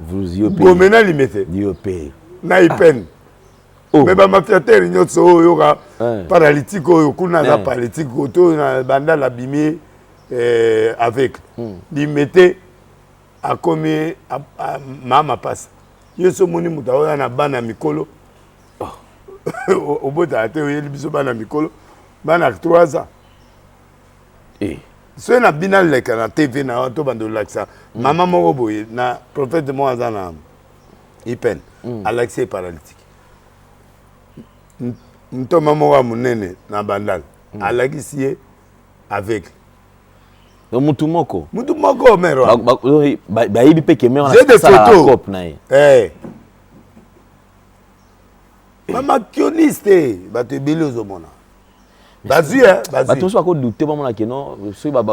Vous y payez. Maintenant limité. Dieu paye. Na peine. Mais ma fiateur nyotso yoga paralytique oyo kuna za paralytique oto na banda la bimé avec limité a commis mama passe yeso moni mutaoya na bana mikolo obota ate yeli biso bana mikolo bana 3 ans so na binal le kana TV na to bando laksa mama moko boye na prophète de moi na ipen Alexis paralytique Ntoma mowa munene na bandal alagisi avec mutu moko mero ba yibi pe keme on a ça cop na mama kioniste ba te belo zomona bazu ba to so ko douter ba mona ke non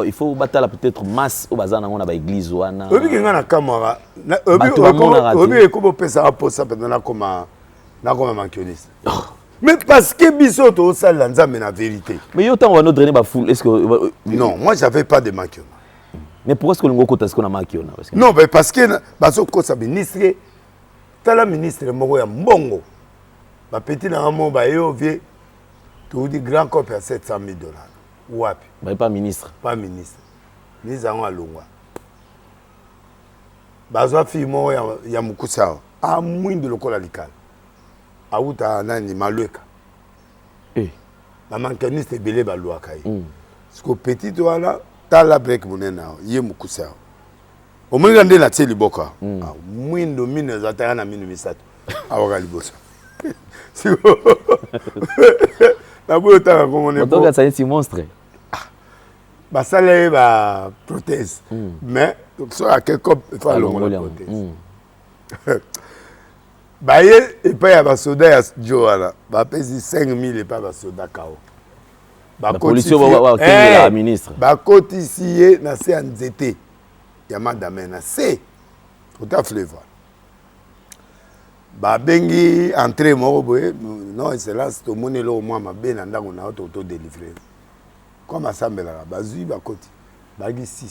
il faut batala peut-être masse au bazana on a ba église wana obi kinga na kamara obi ko pesa aposa pendant na koma mankioniste. Mais parce que Bisoto au salle mais la vérité. Mais il y a autant de drainer ba foule. Est-ce que non, moi j'avais pas de maquion. Mais pourquoi est-ce que l'on côté est-ce qu'on a maquion? Non, mais parce que Basoko sa ministre, tala ministre moko ya mbongo. Ba petit na mo ba yo vie tout dit grand corps à $700,000. Wapi? Ba pas ministre. Pas ministre. Ni zango alongwa. bazwa fille moko ya mokusa a mwindu lokola likala auta nani malweka bamankaniste ebele balwaka ye siko petite wana tala brek monene ao ye mokusa ao omoninga nde natie liboka mwindo mino eza taka na mino misato awaka liboso siko naboyi otanga komoneotoka saisi monstre basala ye baprothèse mais so akeko efa alongola prothèse baye epai ya basoda ya jo wana bapesi 5000 epai basoda kao bakotisi ye na se ya nzete ya madame na se ota fleuve babengi entrée moko boye non excellence tomoni eloko mwa mabe na ndako na yo totodélivre comme asambelaka bazwi bakoti baki 6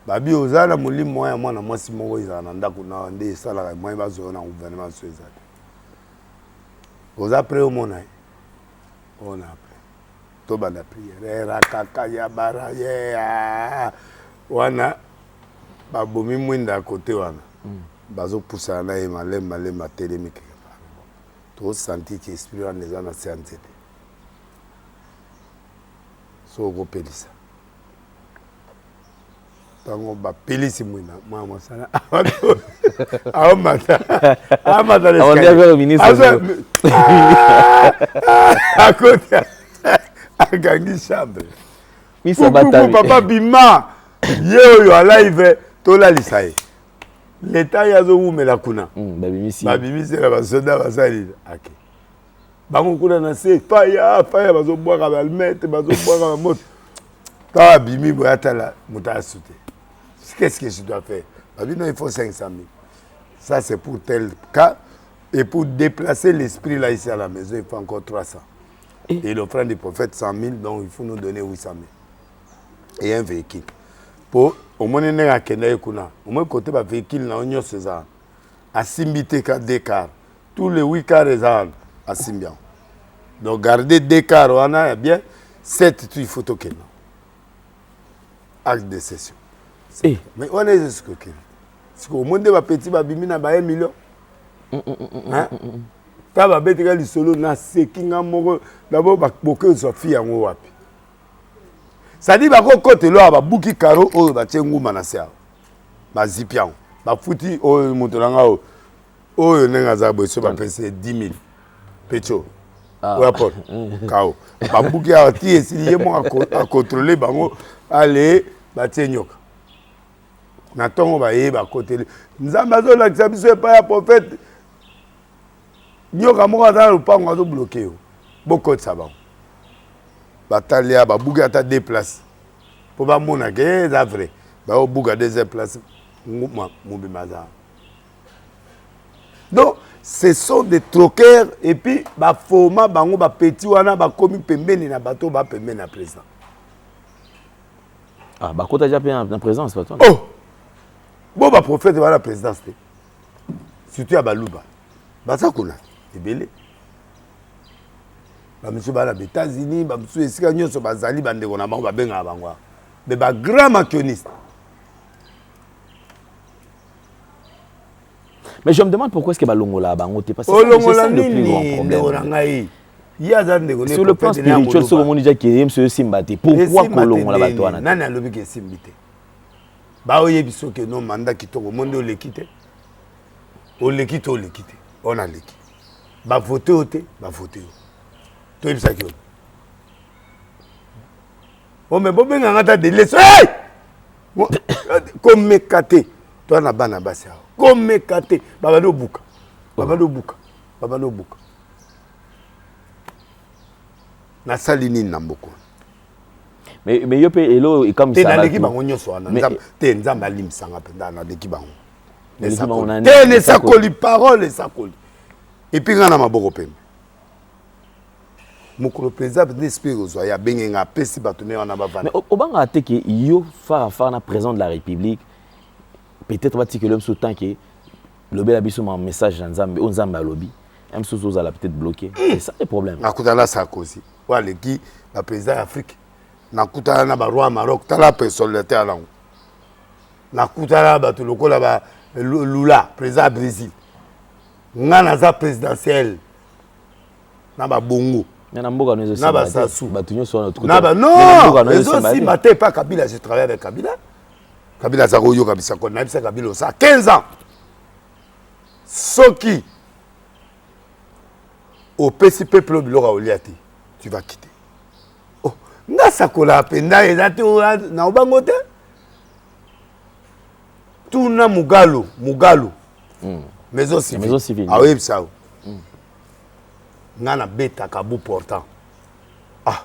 babi oza na molimo moko ya mwana mwasi moko ezala na ndako na nde esalaka moye bazoyo na gouvernement so eza te oza pre omona ye ona pre tobanda priere rakaka ya bara ye wana babomi mwinda ya kote wana bazopusana na ye malema atelemi keke tosanti ke esprit wana eza na se ya nzete so okopelisa ntango bapelisi mwina mwana mosala aomata akoti akangi chambre kuku papa bima ye oyo alaive tolalisa ye leta ye azowumela kuna babimisela basoda basalila ake bango kuna na se faya bazobwaka balmete bazobwaka bamoto ta abimi boye atala moto asute qu'est-ce que je dois faire babino il faut 500 000 ça c'est pour tel cas et pour déplacer l'esprit là ici à la maison il faut encore 300 et l'offrande du prophète 100 000 donc il faut nous donner 800 000 et un véhicule pour au moins ne akenda kuna au moins côté ba véhicule na onyo césar asimbi te ka décar tous les 8 cars ezan asimbian donc garder des cars wana bien 7 tu photo kena acte de cession mais on est ce que parce qu'au monde va petit ba bimi na ba 1 million ta ba betika li solo na sekinga moko d'abord ba boke so fi yango wapi ça dit ba ko côté lo ba buki karo o ba tenguma na sia ba zipian ba futi o motoranga o yo nenga za bo so ba pese 10 000 pecho rapport kao ba buki a ti esi mo a contrôler bango aller ba tenyoka na tongo ba ye ba côté nzamba zo la biso pa ya prophète nyoka moko aza lupango azo bloqué yo bokotisa bango batalia babuki ata 2 places po bamona ke eza vrai baobuka 2 places nguma mobima aza donc ce sont des troqueurs et puis bafoma bango bapeti wana bakomi pembeni na bato bapembeni na président bakota déjà pe na présence bato oh bon baprophète wana présidence te surtout ya baluba baza kuna ebele bamisu bana ba États-Unis bamisu esika nyonso bazali bandeko na bango babengaka bango mais bagrand macroniste. Mais je me demande pourquoi est-ce que balongola bango te parce que c'est le plus grand problème. Sur le plan spirituel, ce que mon déjà qui aime ce simbate, pourquoi kolongola bato wana? Nana lobi ke simbite. Ba oyebiso ke no mandat kitoko monde o lekite. O lekite on a leki. Ba voter ote, ba voter. To yebisa ki. O me bobenga ngata de leso. Comme mekate. Toi na bana basi. Comme mekate. Baba no buka. Na salini namboko. Mais yo pe elo et comme ça. Na leki bango nyoso wana. Te nzamba limsanga penda na leki bango. Te ne sakoli parole sakoli. Et puis ngana maboko pembe. Mukolo président d'esprit ozo ya bengenga pesi batone wana bavana. Mais obanga te que yo fara na président de la République peut-être va dire que l'homme soutant que le bel abisso mon message nzambe on nzamba lobby. Même sous aux la peut-être bloqué. C'est ça le problème. Nakutala Sarkozy. Wale qui la président d'Afrique. Nakutala na ba roi Maroc, tala personne la terre là. na kutala bato lokola ba Lula président Brésil nga naza présidentiel na ba bongo na mboka nous aussi na ba sasu bato nyonso na na ba non les aussi maté pas Kabila, je travaille avec Kabila. Kabila zako yo kabisa ko na bisa Kabila ça 15 ans soki au PCP peuple bilora oliati tu vas quitter. Oh nga sakola penda ezate na obango te tuna mugalo maison civile ah oui ça nga na beta kabu portant ah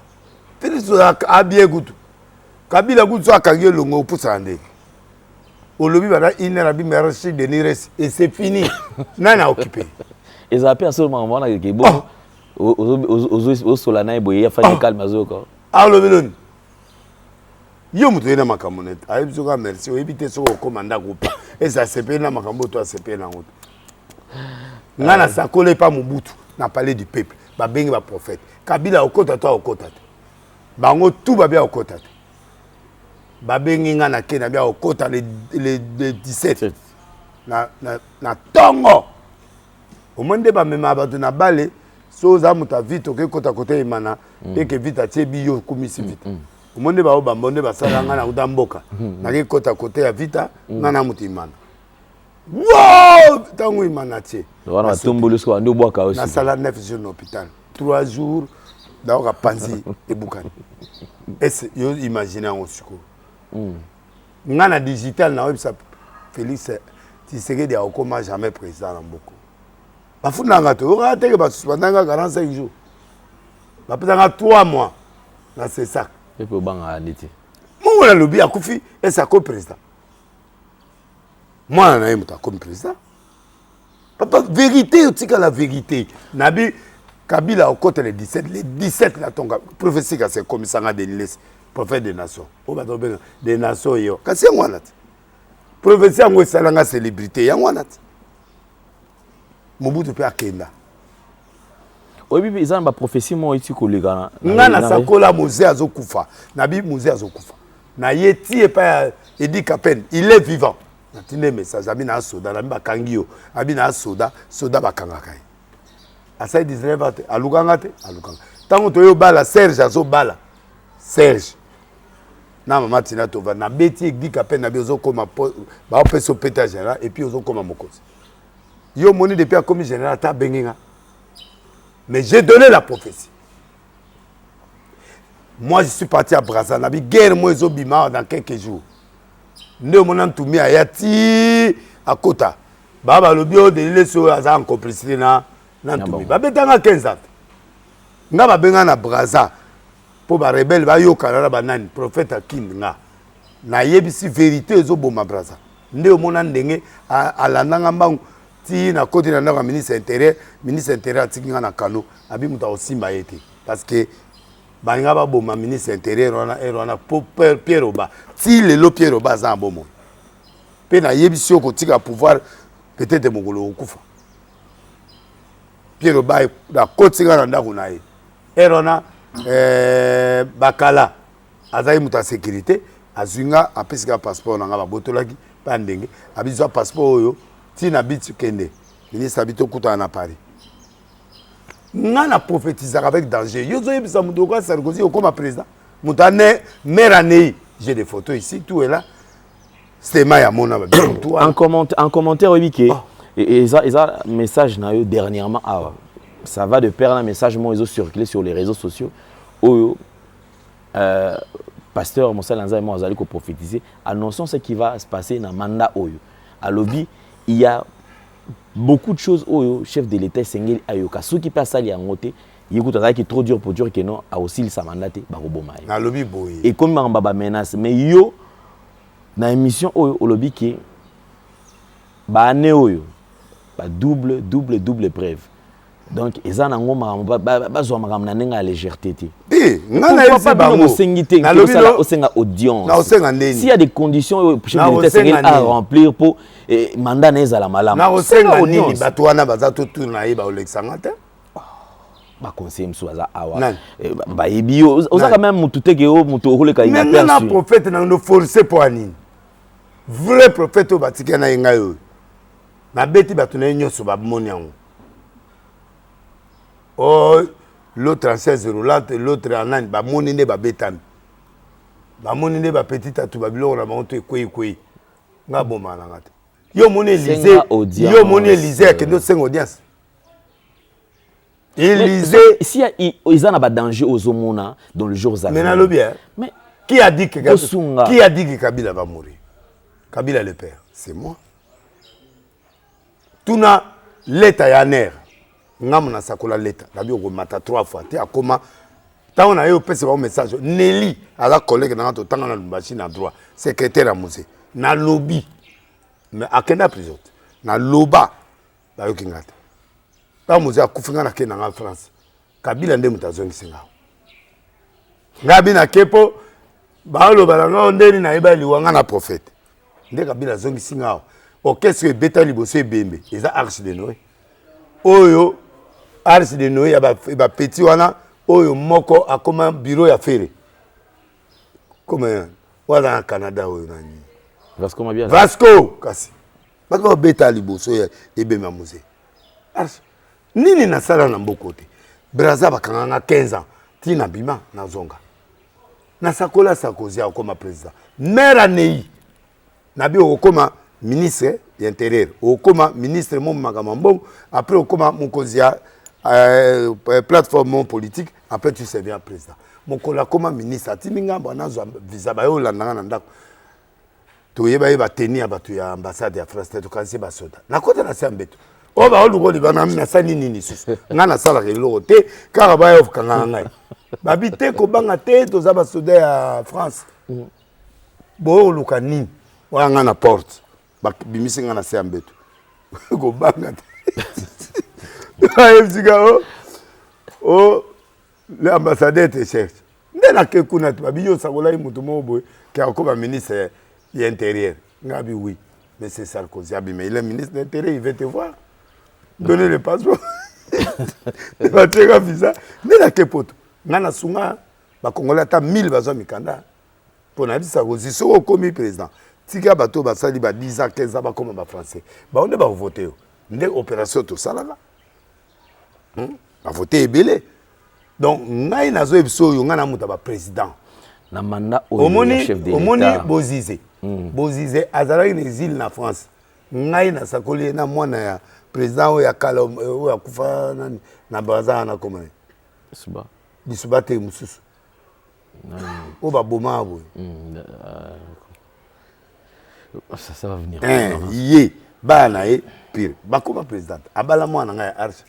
Félix abie gutu Kabila gutu akangi longo pusa ndé olobi bana inerabi merci de nires et c'est fini nana occupé et ça peut seulement moment que bon aux solana boye ya fani calme azoko ah lobeloni yo mutu ena makamonet ayibisoka merci oyibite soko komanda groupe et ça c'est pena makambo to c'est pena ngoto ngana sakole pa Mobutu na parler du peuple ba bengi ba prophète Kabila okota to okota te bango tout ba bien okota te ba bengi ngana kena bien okota le 17 na tongo au monde ba mema ba na balé so za muta vite ke kota côté imana et que vite atie biyo komisi vite au monde ba obambonde ba sala ngana udamboka na ke kota côté ya vita ngana mutimana wow tango imana tie wana tombolo so ando boka aussi na sala 9 jours à l'hôpital 3 jours dans panzi et bukani est yo imaginer on siko ngana digital na websa Félix Tshisekedi akoma jamais président na mboko bafundanga to rate ke basuspendanga 45 jours bapesanga 3 mois na c'est ça et puis banga nditi mon la lobby akufi et ça comme président moi na yemta comme président papa vérité otika la vérité nabi Kabila au côté les 17 la tonga prophétie ka c'est comme sanga de l'Est prophète des nations o ba dobenga des nations yo kasi ngwana ti prophétie ngo salanga célébrité ya ngwana ti Mobutu pe akenda obi ils ont ba prophétie mo iti kolega ngana sakola Mosé azokufa nabi Mosé azokufa na yeti e pa Edi Kapen il est vivant na tine message abi na soda na ba kangio abi na soda bakanga kai asai 19 ans alukanga te alukanga tango toyo bala Serge azo bala Serge na mama tina tova na beti Edi Kapen na bezo koma ba opeso peta général et puis ozo koma mokozi yo moni depuis a commis général ta benginga. Mais j'ai donné la prophétie. Moi, je suis parti à Brazza. Nabi guerre moi Zobima dans quelques jours. Ne mon toumi à Yati à Kota. Baba le bio de l'île en complicité na toumi. Baba tanga 15 ans. Nga ba benga na Brazza. Pour ba rebelle ba yo kanala banani prophète Akin nga. Na yebisi vérité ezoboma Brazza. Ne mon ndenge à la nanga mbangu. Si na côté na ministre intérieur tikinga na kano abi muta osimba yete parce que banga ba boma ministre intérieur wana Pierre Oba ti lelo Pierre Oba za bomo pe na yebisi ko tika pouvoir peut-être mongolo okufa Pierre Oba na côté na ndako na ye erona bakala azai muta sécurité azunga apesika passeport na ngaba botolaki pa ndenge abizwa passeport oyo si n'habite kende ministre habite kuta na Paris ngana prophétiser avec danger yo zoye bisa mudoko Sarkozy comme président mutane merane j'ai des photos ici tout est là c'est ma ya mona en commentaire obiké et ça message na yo dernièrement ça va de pair un message moi ils ont circulé sur les réseaux sociaux oyo pasteur Moussa Lanza et moi allons prophétiser annonçons ce qui va se passer dans mandat oyo à lobby. Il y a beaucoup de choses au chef de l'État Sengeli Ayoka. Ceux qui passent à l'Yangote, il y a trop dur pour dire que non, a aussi sa mandaté, na lobby boy. Et comme on baba menace, mais yo na émission au lobby qui ba né oyo, ba double preuve. Donc ezan nango ba zo makamna nenga légèreté. Ngana yesi bango sengité au senga audience. Na osenga ndeni. S'il y a des conditions chef de l'État Sengeli à remplir pour mandat neza la malama. Na osenga nini bato wana bazato tourna ye ba olexanga te. Ba conseiller msuaza awa. Ba ebio oza quand même mutu teke o mutu oleka ina perçu. Mais na prophète na no forcer pour anini. vrai prophète au Vatican na yenga yo na beti bato na nyonso ba moni yango oh l'autre en 16 roulante l'autre en ane ba moni ne ba betami ba moni ne ba petit atu ba biloko na bango to ekwe nga boma na ngata yo moni Élysée yo moni Élysée que nous cinq audience Élysée si ils en a pas danger aux homona dans le jour mais na lobi mais qui a dit que Kabila va mourir? Kabila le père, c'est moi. Tuna l'État yaner. Ngam na sakola l'État. Nabi o mata 3 fois. Te akoma. Ta on a eu pese un message. Nelly à la collègue na to tanga na machine en droit. Secrétaire à musée. Na lobby. Mais akenda prison. Na loba. Ba yo kingata. Ta musée akufinga na ke na France. Kabila nde mutazongi singa. Ngabi na kepo Baalo balanga ndeni na eba liwanga na prophète. Nde Kabila zongi singa. O qu'est-ce que beta libosé bembe? Eza arche de Noé. Oyo arche de Noé ya ba petit wana oyo moko akoma bureau ya fere. Comme wala Canada oyo nani. Vasco mabia. Vasco kasi. Bako beta liboso ya ebema musée. Arche. Nini na sala na mbokote. Braza bakanga 15 ans. Tina bima na zonga. Na sakola Sarkozy comme président. Mère Anei. Nabi okoma ministre de l'Intérieur. Okoma ministre mon makamambon. Après okoma Mokozia plateforme politique. Après tu sais bien président. Mokola koma ministre. Timinga bana visa bayo landanga ndako. Toyeba yeba tenir batu ya ambassade ya France. Tokansi basoda. Na kota na sembeto. O ba olugo libana na sani nini susu. Ngana sala keloko te kaka ba yo kanga ngai. Babité ko banga te to za basoda ya France. Bo luka nini wa ngana porte. Ba bimisi ngana sembeto. Ko banga te. Ay figaro. Oh l'ambassadeur te cherche. Ndena ke kuna tu babiyo sakola mutu mobo ki akoba ministre de l'Intérieur. Ngabi oui. Mais c'est Sarkozy mais il est ministre de l'Intérieur, il veut te voir. Donner le passeport. Il va te faire visa. Mais la kepoto. Nana sunga ba Congolais ta 1000 bazo mikanda. Pour na bisa Sarkozy so comme président. Tika bato ba sali ba 10 ans 15 ans ba comme ba français. Ba on ba voter. Ndé opération to salala. Ba voter belé. Donc ngai nazo ebiso yo ngana muta ba président. Na mandat au chef de l'État. Omoni Bozizé. Bozizé azalaki na exil na France. Ngai na sakoli na mwana ya président ya kala ya kufa na baza na komane. Suba. Disuba te mususu. O ba boma abo. Ça va venir. Yé ba na e pire. Ba comme président. Abala mwana ngai arche.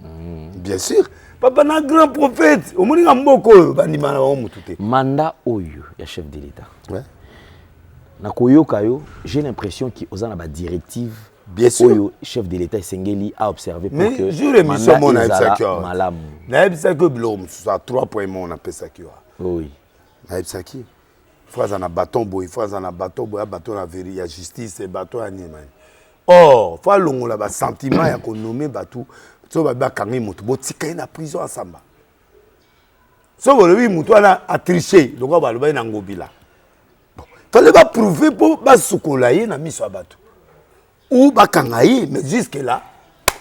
Bien sûr. Papa na grand prophète. Omoni ngamboko bandima na ba mutute. Mandat oyo ya chef de l'État. Ouais. Nakoyokayo, j'ai l'impression qu'il y a une directive. Bien sûr. Le chef de l'État Sengeli a observé pour mais que jour émission mon malam. Naebisaki biloko ça 3 points mon apesaki wa. Oui. Naebisaki. Fois na bâton boy, fois na bâton boy, bâton la vérité, ya justice et bâton anima. Oh, fois longola ba sentiment ya ko nommer batu, so ba kangi mutu botika na prison ensemble. So bolobi mutu ana a tricher, donc ba loba na ngobila. Fallait pas prouver pour basukolaye na miso bato. Ou bakangaye mais jusque là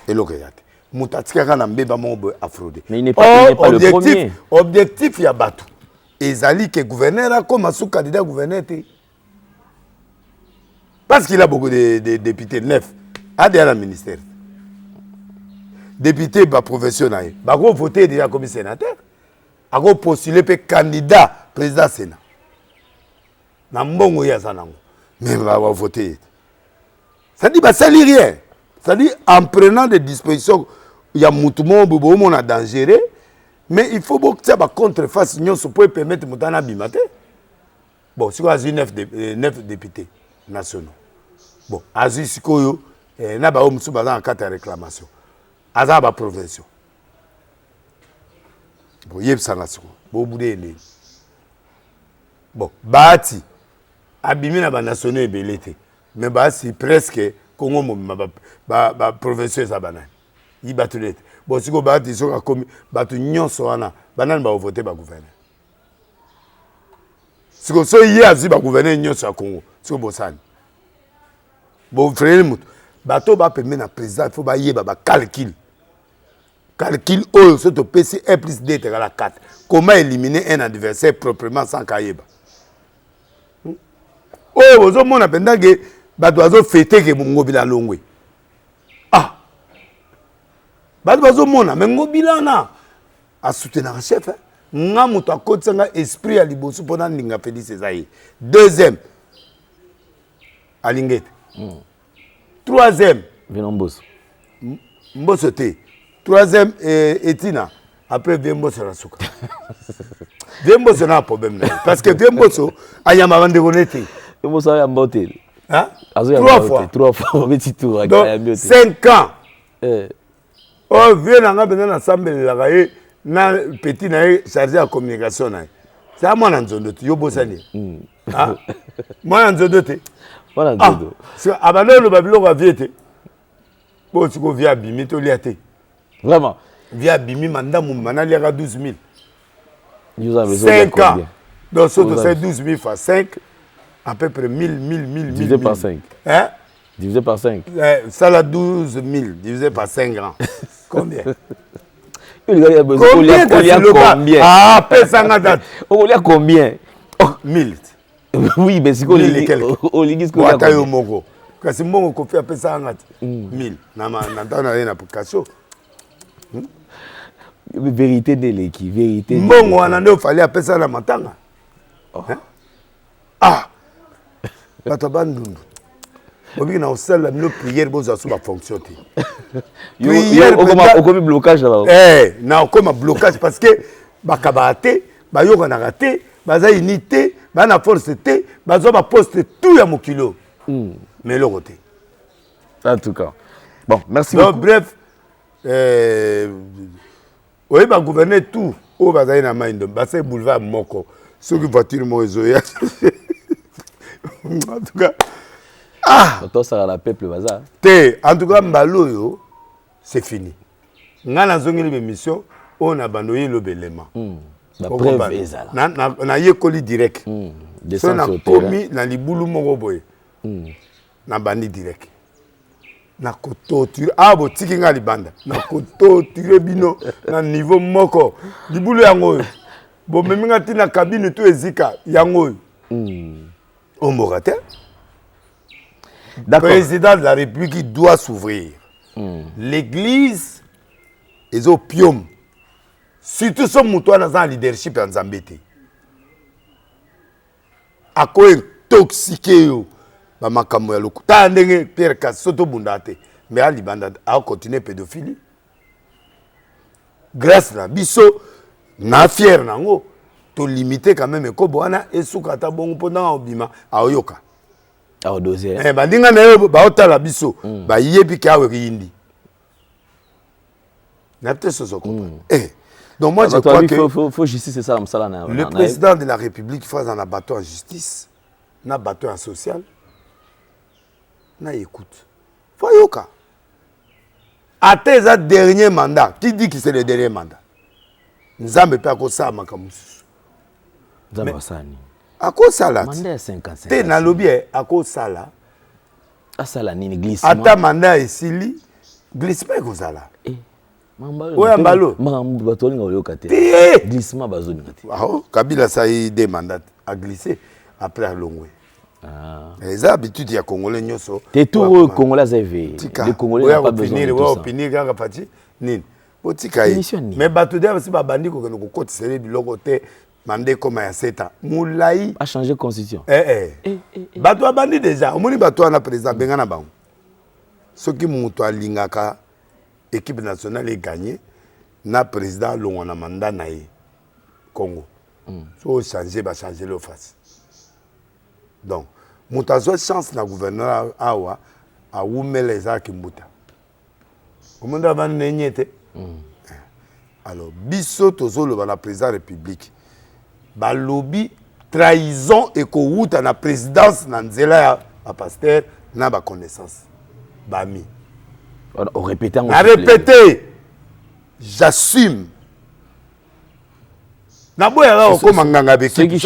et l'okayate. Mutatika kana mbeba mobo afrodé. Mais il n'est pas le premier. Objectif ya bato. Ezali que gouverneur a comme sous candidat gouverneur té. Parce qu'il a beaucoup de députés 9 à derrière le ministère. Député ba professionnel. Ba go voter déjà comme sénateur. A go postuler pe candidat président Sénat. Na mbongo ya zanango mais va voter ça dit bah ça lit rien ça dit en prenant des dispositions il y a mutumo bobo mon a dangereux mais il faut beaucoup ça va contreface nyonso pour permettre mutana bimate bon si quoi 9 députés nationaux bon azi sikoyo na ba omusu ba dans carte réclamation aza ba provinciaux bon yebsa na siko bo bude ne bon bati abimi na ba nationaux ebelete mais ba si presque Congo mo ba provinciaux za banane yi batulete bon siko ba ti so komi batu nyonso wana banane ba voter ba gouverner siko so yi azi ba gouverner nyonso ya Congo siko bosani bon frère moto bato ba permet na président il faut ba yeba ba calcul sur le PC 1 plus 2 égale à 4 comment éliminer un adversaire proprement sans kayeba oh bozo mona pendant que bato azo fêter que ngobila longwe ah bato bazo mona mais ngobila na a soutenir un chef nga moto akotsanga esprit ya liboso pona ndinga Félix Ezaïe deuxième alingete troisième Venon Mbosso Mbosso te troisième Etina après vient Mbosso la souka vient Mbosso na problème parce que vient Mbosso ayama bande konete Mbosso ya mbote hein trois fois petit tour donc 5 ans oh vient nga bena na sambele la gaé na petit na chargé à communication na c'est à moi na nzondo yo bosani ah moi na nzondo te voilà nzondo c'est abandonne le babylone va viete bon tu go via bimi to liate vraiment via bimi mandamu manali à 12 000 vous avez besoin 5 ans donc c'est 12 000 fois 5 à peu près 1000 divisé par 5 hein divisé par 5 ça la 12 000 divisé par 5 ans combien combien ah pesanga date on y a combien 1000 oui mais c'est qu'on ligis ko atayo moko kasi mbongo ko faire pesanga 1000 na ndana na application vérité de l'équipe vérité mbongo wana ndio fallait apesa na matanga ah bato bandundu obi na osala la prière boza sous la fonction te prière au comme blocage là na comme blocage parce que bakabate bayoka na raté baza unité bana force te bazo ba poste tout ya mokilo mais le côté en tout cas bon merci donc beaucoup bref oui ba gouverner tout au baza na mind ba c'est boulevard moko ceux qui voiture mo ezoya en tout cas ah toi ça la peuple bazar te en tout cas mbaloyo c'est fini ngana zongeli émission on a abandonné le belema la preuve ezala na yekoli direct descend na sur komi na libulu moko boye na bandi direct na kotorture abo tiki nga libanda na kotorture bino na niveau moko libulu yango bo meminga tina cabine to ezika yango on morate d'accord président de la République doit s'ouvrir l'église et opium surtout son moutoir dans un leadership en Zambété à quoi intoxiqué yo ba makambo ya loko ta ndenge Pierre Kassoto bundate mais ali banda a continuer pédophilie grâce na biso na fier nango to limiter quand même ko bwana esuka ta bongo pendant obima aoyoka a doser bandinga na yo ba otala biso ba yebi ka we yindi na peut ce donc moi je crois que faut justice c'est ça le président de la République fait un abattoir en justice na abattoir en social na écoute Foyoka à tes dernier mandat qui dit que c'est le dernier mandat nzambe pe akosa makamusu nzambe wasani akosala mandat 55 te na lobby akosala asala nini glissement ata mandat esili glissement ekozala oya mbalo batoli nga oyoka te glissement bazoni ngati Kabila sai des mandats à glisser après à longwe les habitudes ya congolais nyoso te tout congolais zave les congolais n'ont pas besoin de ça opinier kaka pati nini botika mais bato dia basi ba bandi ko ko kotisele biloko te mande koma ya seta mulai a changer constitution bato ba bandi déjà omoni bato na président benga na bango soki muto alingaka équipe nationale est gagnée na président longo na mandat na ye Congo so changer ba changer le face donc mutazo chance na gouverneur awa a wumele za kimbuta omonda ban nenyete alors biso tozolo ba na président république ba lobby trahison et ko wuta na présidence na nzela ya pasteur na ba connaissance ba mi on répétait à répéter j'assume Na boya ga ko manganga beki. Ceux qui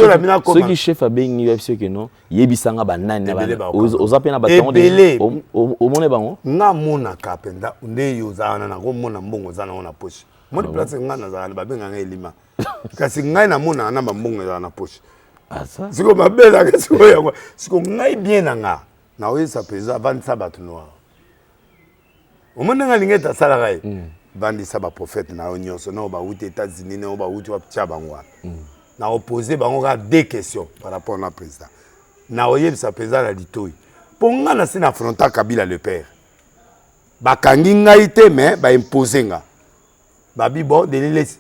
chef a bien ni UFC que non. Yebisanga banane na ozapena batongo de au mone bango. Nga mona kapenda nde yozana na ko mona mbongo zana ona poche. Moni place nga na zana ba benga nga elima. Kasi ngai na mona na mbongo zana poche. Ah ça. Siko mabela kasi oya kwa. Siko ngai bien na nga. Na oyesa peza vandisa batu noir. Omona nga lingeta sala kai. Vandisa ba prophète na onyoso na ba uti États-Unis na ba uti wa tia bangwa. Na opposé bango ga deux questions par rapport na président. Na oyebisa peza la litoi. Pour nga na sina affronter Kabila le père. Ba kangi ngai te mais ba imposer nga. Ba bi bon delilesi.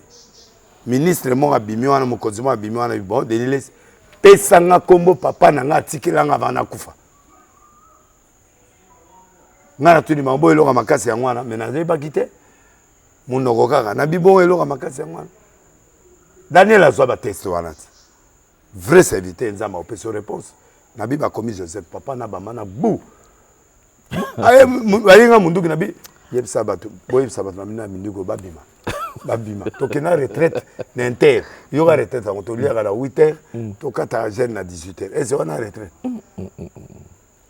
Ministre mo abimi wana mokonzi mo abimi wana bon delilesi. Pesa nga kombo papa na nga tikela nga bana kufa. Nga na tuni mambo eloka makasi ya mwana mais na zeba kite. Monoko kaka na bibon eloka makasi ya mwana. Daniel azwa ba test wana. Vrai serviteur nzamba opesa réponse. Na biba commis Joseph papa na bama na bu. Aye balinga munduki na bi yebisa bato boyebisa bato na mina minduko babima. Babima. Tokena retraite n'inter. Yoga retraite on to liaka na 8h, to kata jeune na 18h. Et c'est on a retraite.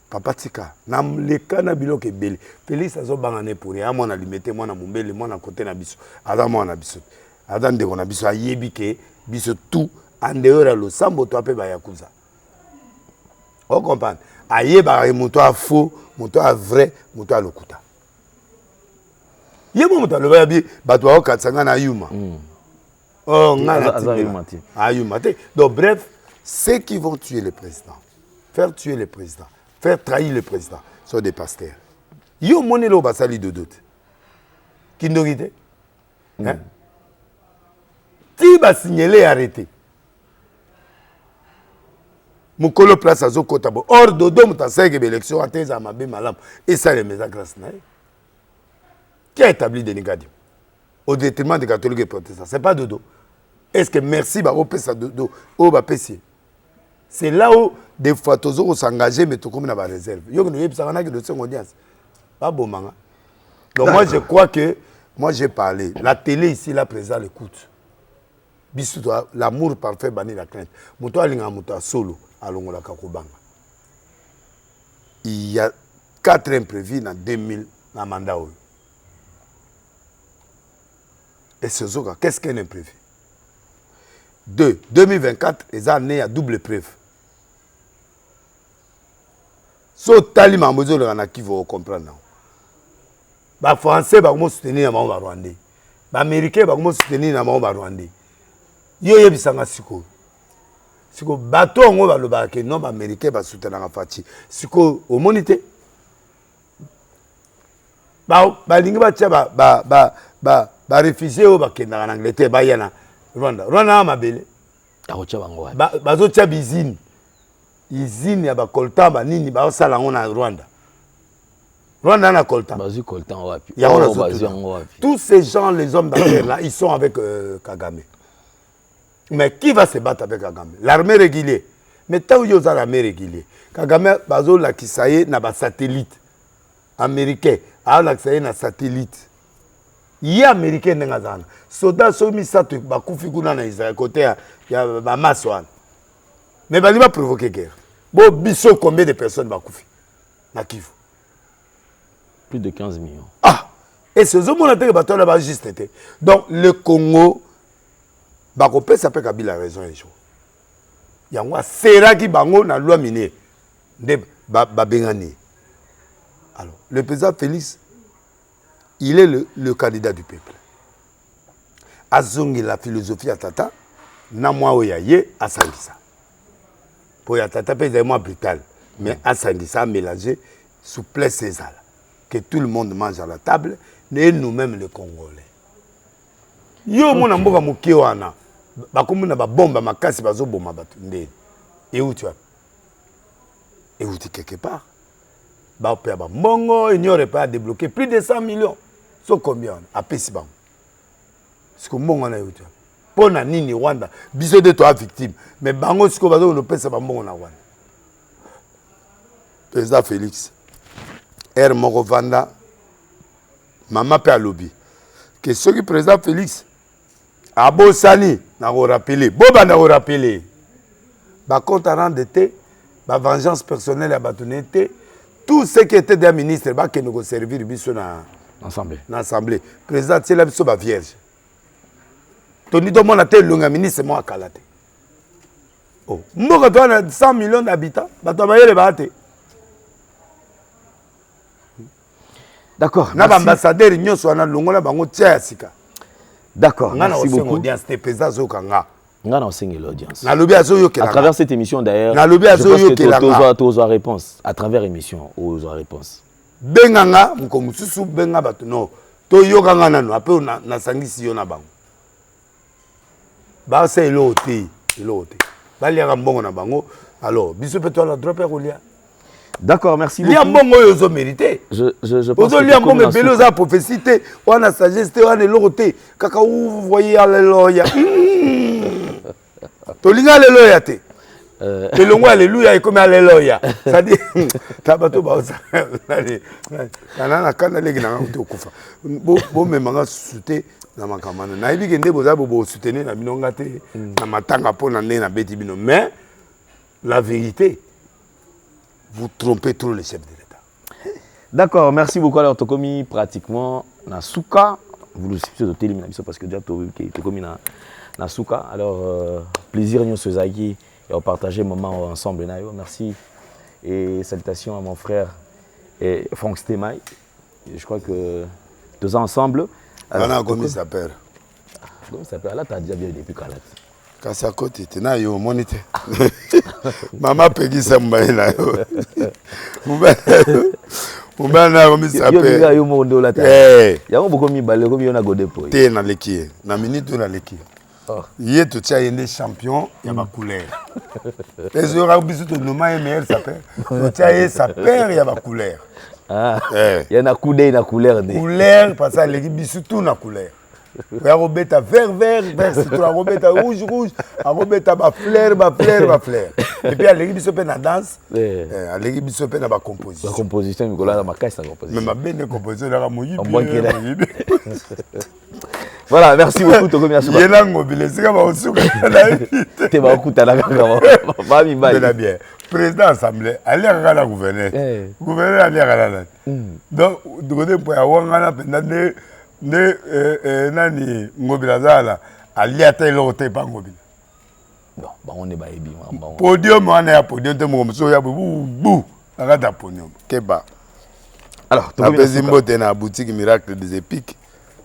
Papa tika na leka na biloko ebele. Félix azo bangane pour ya mwana limité mwana mumbele mwana côté na biso. Ada mwana biso. Ada ndeko na biso ayebi ke biso tout en dehors ya losambo to ape ba yakuza. On comprend. Aye ba moto a faux, moto a vrai, moto a lokuta. Yebo moto le ba bi bato wa katsanga na yuma. Oh ngana ayuma te. Donc bref, ceux qui vont tuer le président, faire tuer le président, faire trahir le président sont des pasteurs. Yo monelo basali de doute. Kindorite. Hein? Ti ba signaler arrêter. Mukolo place azo kota bo or dodo mutaseke élection ateza mabe malam et ça les mesa grâce na. Qui a établi des négatives au détriment des catholiques et protestants? C'est pas dodo. Est-ce que merci ba opesa dodo o ba pesi? C'est là où des fois tozo s'engager mais to comme na ba réserve. Yo no yebisa na que de son audience. Pas bon manga. Donc moi je crois que moi j'ai parlé. La télé ici là présent l'écoute. Bisu l'amour parfait bani la crainte. Moto alinga moto solo. Il y a 4 imprévus dans 2000 dans mandat. Et ce jour, qu'est-ce qu'un imprévu? 2. 2024, les années à double preuve. So tali mamozo le rana qui va comprendre. Les Français vont soutenir les Rwandais. Les Américains vont soutenir les Rwandais. Yo yebisanga siko. Siko bato ngo ba loba ke non ba américain ba soutenir na Fati. Siko au monité. Ba lingi ba tia ba réfugié au ba kenda en Angleterre ba yana Rwanda. Rwanda mabele. Ta ocha bango. Ba zo tia bizine. Izine ya ba coltan ba nini ba sala ngo na Rwanda. Rwanda na coltan. Bazu coltan wapi. Ya on wapi. Tous ces gens les hommes d'affaires là, ils sont avec Kagame. Mais qui va se battre avec Kagame? L'armée régulière. Mais tant que vous avez l'armée régulière, Kagame bazo la kisaye na ba satellite américain, a la kisaye na satellite. Il y a américain nga zana. Soda so mi satu ba kufi kuna na Israël côté ya ba maswan. Mais ba li va provoquer guerre. Bo biso combien de personnes ba kufi na Kivu? Plus de 15 millions. Ah, et ce moment là que bato là ba juste été. Donc le Congo Bakopé ça peut Kabila raison un jour. Yangwa sera qui bango na loi minier de bengani. Alors, le président Félix, il est le candidat du peuple. Azongi la philosophie à tata, na moi oyaye asangisa. Pour ya tata peut être moins brutal, mais asangisa mélangé souplesse et zala. Que tout le monde mange à la table, et nous-mêmes les Congolais. Yo mona mboka mokie wana. Bakomuna ba bomba makasi bazo boma batu ndé. Et où tu as? Et où tu quelque part? Ba père ba mongo, il n'y aurait pas à débloquer plus de 100 millions. So combien? A pesi bam. Parce que mongo na youtube. Pona nini Rwanda, biso de toi victime, mais bango siko bazo no pesa ba mongo na Rwanda. Président Félix. Moko Vanda. Mama pe alobi. Que ce qui président Félix abosani na ko rappeler boba na ko rappeler ba compte à rendre te ba vengeance personnelle à batonete tout ce qui était des ministres ba que nous servir biso na assemblée président tiela biso ba vierge toni to mona te lunga ministre mo akalate oh mboka to na 100 millions d'habitants bato ba yele ba te. D'accord. Na ba ambassadeur nyonso na longola bango tia ya sika. D'accord. Merci beaucoup. Audience te président zokanga. Ngana osengi l'audience. Na lobi azoyo ke. À travers cette émission d'ailleurs. Na lobi azoyo ke la. Tous réponse à travers émission aux réponses. Benganga mko mususu benga bato no. To yokanga nano ape na sangisi yo na bango. Ba se elote. Bali ya mbongo na bango. Alors, biso peut la dropper Rolia. D'accord, merci beaucoup. Liambongo yozo mérité. Je pense que liambongo belo za prophétie te, wana sagesse te, wana loroté. Kaka vous voyez alléluia. Tolinga alléluia te. Telongo alléluia et comme alléluia. Ça dit tabato ba ça. Nana kana legi na to kufa. Bo memanga souté na makamana. Na ibi kende boza bo soutenir na binonga te na matanga pona na beti bino mais la vérité vous trompez trop le chef de l'État. D'accord, merci beaucoup. Alors, Tokomi, pratiquement, na souka, vous le savez, parce que déjà, Tokomi na souka. Alors, plaisir, nous sommes ici et on partage un moment ensemble. Merci et salutations à mon frère et Franck Stemay. Je crois que tous ensemble. Alors, comment ça s'appelle? Comment ça s'appelle? Là, tu as déjà bien depuis Kalat. Kasa côté, tu n'as yo monité. Maman Peggy Sambaïla. Mubana comme ça s'appelle. Yo mondo la ta. Ya mo boko mi balé comme yo na godepo. Té na leki. Na minute na leki. Yé to tia yende champion ya ba couleur. Les aura bisu to noma ML s'appelle. To tia yé sa père ya ba couleur. Ah. Ya na coudé na couleur de. Couleur parce que leki bisu tout na couleur. Il y a Robeta vert, citron, Robeta rouge, Robeta fleur. Et puis, il y a l'équipe qui la danse, il y a l'équipe qui la composition. La composition, Nicolas, la caisse, la composition. Mais ma belle composition, la mouille. Voilà, merci beaucoup, Tokomi Asuka. Il y a un mobile, c'est comme un souk. Tu vas écouter la caméra. Bien, bien. Président Assemblée, allez à la gouverneur. Gouverneur, allez à la. Donc, du côté pour avoir un nani ngobila zala aliata ilote pa ngobila bon on est baebi podium on est podium te mo so ya bu akata podium keba alors to bezimbote na boutique miracle des épiques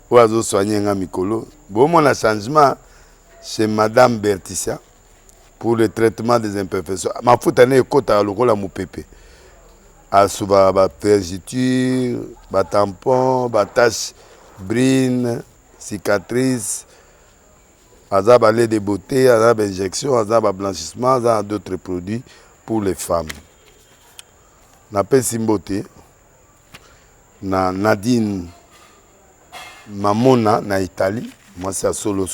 oazo soigner nga mikolo bon mon changement chez madame Berticia pour le traitement des imperfections ma futa ne kota lokola mupepe asuba ba fergiture ba tampon ba tache brine, cicatrice, azaba lait de beauté, azaba injection, azaba blanchissement, azaba d'autres produits pour les femmes. Na Simbote, na Nadine Mamona na Italie, moi c'est à solo.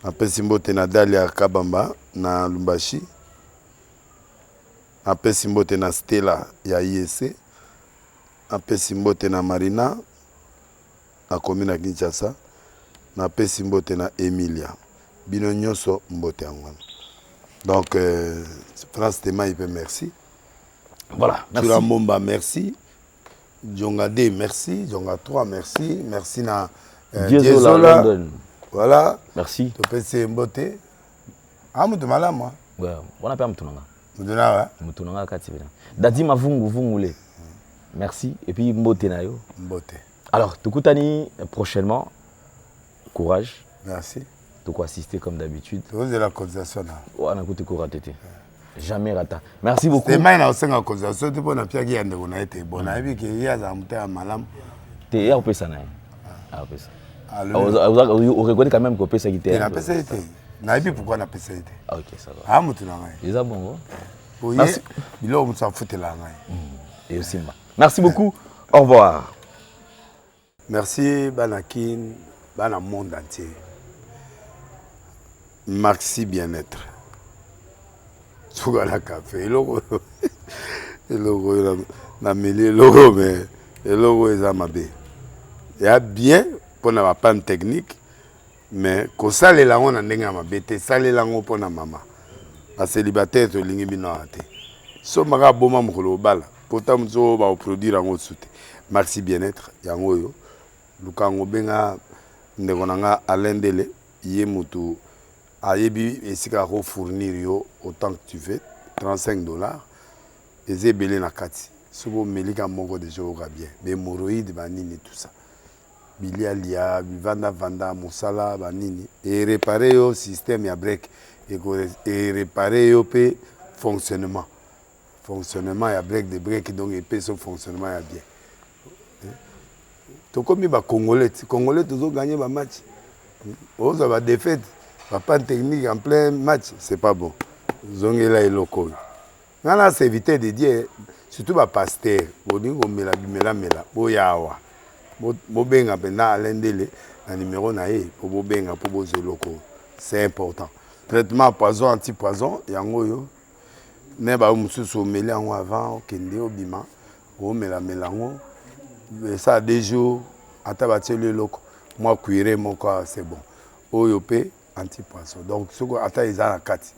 Na Simbote na Dalia Kabamba na Lumbashi. Na Simbote na Stella ya IEC. Na Simbote na Marina. Na commune à Kinshasa, na pesi mbote na Emilia. Bino nyonso mbote angwana. Donc, France Tema, il peut merci. Voilà, merci. Tura Momba, merci. Djonga D, merci. Djonga 3, merci. Merci na Diezola London. Voilà. Merci. Tu peux se mbote. Ah, moutou mala, moi. Ouais, on appelle Moutounanga. Moutounanga, ouais. Moutounanga, Katsibina. Dadi Mavungule. Merci. Et puis mbote na yo. Mbote. Alors, Tukutani, prochainement, courage. Merci. Tu peux assister comme d'habitude. Tu de la cotisation. On a écouté courage. Jamais rata. Merci beaucoup. C'est mal aussi la cotisation. Tu peux na pierre qui a été bon. On a vu qu'il y a un monté à malam. Tu es au Pessana. On reconnaît quand même qu'au Pessana qui était. Tu n'as pas été. On a vu pourquoi on a pas été. Ok, ça va. Ah, Moutouna. Les abons. Merci. Il a s'en foutu là. Et aussi, merci beaucoup. Au revoir. Merci, Banakin, Bana monde entier. Maxi bien-être. Sougala café, le logo, na mêlé logo, mais le logo est amabé. Il y a bien pour la panne technique, mais kosalela ngo na ndenge ya mabe te salela ngo mpo na mama bacélibataire tolingi bino awa te so maka boma mokolo obala pota moto baoproduire yango su te merci bien-être yango oyo luka yango benga ndeko na nga Alain Dele ye moto ayebi esika akofournir yo autant que tu veux $35 eza ebele na kati soki omelika moko deja oyoka bien bemoroïde banini tout ça bilialia bivandavanda mosala banini erepare yo système ya break erepare yo mpe fonctionnement ya break de break donc epesa fonctionnement ya bien tokomi bacongolais tozoganye bamatch ozwa badéfaite bapane technique en plein match c'est pas bon zongela eloko oyo nga na serviteur de Dieu surtout bapaster bolingi komela bimelamela boya awa bobenga mpena Alain Dele na numéro na ye po bobenga po bozwa eloko c'est important traitement poison antipoison yango oyo ne ba mosusu omeli yango avant okende obima omelamela yango ça 2 jours ata batieli eloko mwa cuire moko c'est bon oyo mpe antipoison donc soko ata eza na kati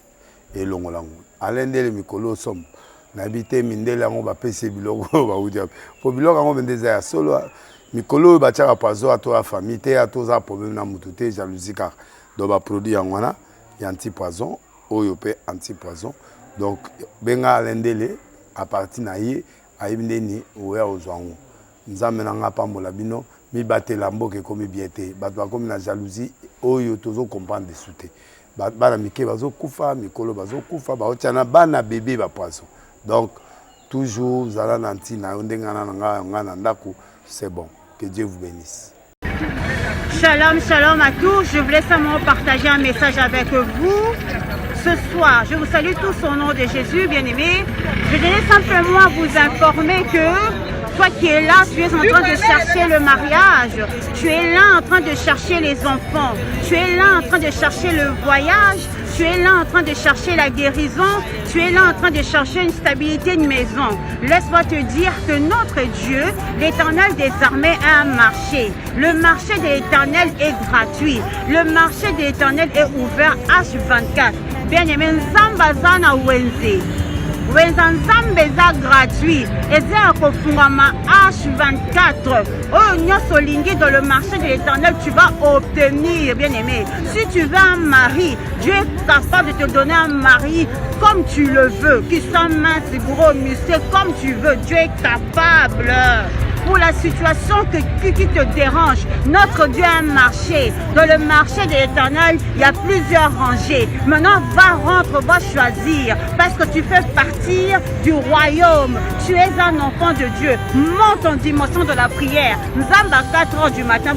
elongola yango Alain Dele mikolo somme nayebi te mindele yango bapesi biloko baudia po biloko yango mpe eza ya solo mikolo oyo batiaka poison ato ya famille te atoza problème na motu te jalousie kaka donc baproduit yango wana ya antipoison oyo mpe antipoison donc benga Alain Dele à partir na ye ayebi ndeni oya ozwa yango nzambe na nga pambola bino mibatela mboka ekomi bien te bato bakomi na jalousie oyo tozokomprendre desu te bana mike bazokufa mikolo bazokufa baotia na bana bebe bapoison donc toujours zala na ntina yo ndenge nga na ndako c'est bon que Dieu vous bénisse. Shalom, shalom à tous. Je voulais simplement partager un message avec vous. Ce soir, je vous salue tous au nom de Jésus, bien-aimés. Je voulais simplement vous informer que toi qui es là, tu es en train de chercher le mariage. Tu es là en train de chercher les enfants. Tu es là en train de chercher le voyage. Tu es là en train de chercher la guérison. Tu es là en train de chercher une stabilité de maison. Laisse-moi te dire que notre Dieu, l'Éternel des armées, a un marché. Le marché de l'Éternel est gratuit. Le marché de l'Éternel est ouvert H24. Bien-aimé, Nzambazana Wenze. Nzambe eza gratuit. Eza kofungama H24. Oh, nyosolingi dans le marché de l'Éternel, tu vas obtenir, bien-aimé. Si tu veux un mari, Dieu est capable de te donner un mari comme tu le veux, qui soit mince, gros, musclé, comme tu veux. Dieu est capable. Pour la situation qui te dérange, notre Dieu a un marché. Dans le marché de l'Éternel, il y a plusieurs rangées. Maintenant, va choisir. Parce que tu fais partie du royaume. Tu es un enfant de Dieu. Monte en dimension de la prière. Nous sommes à 4 heures du matin.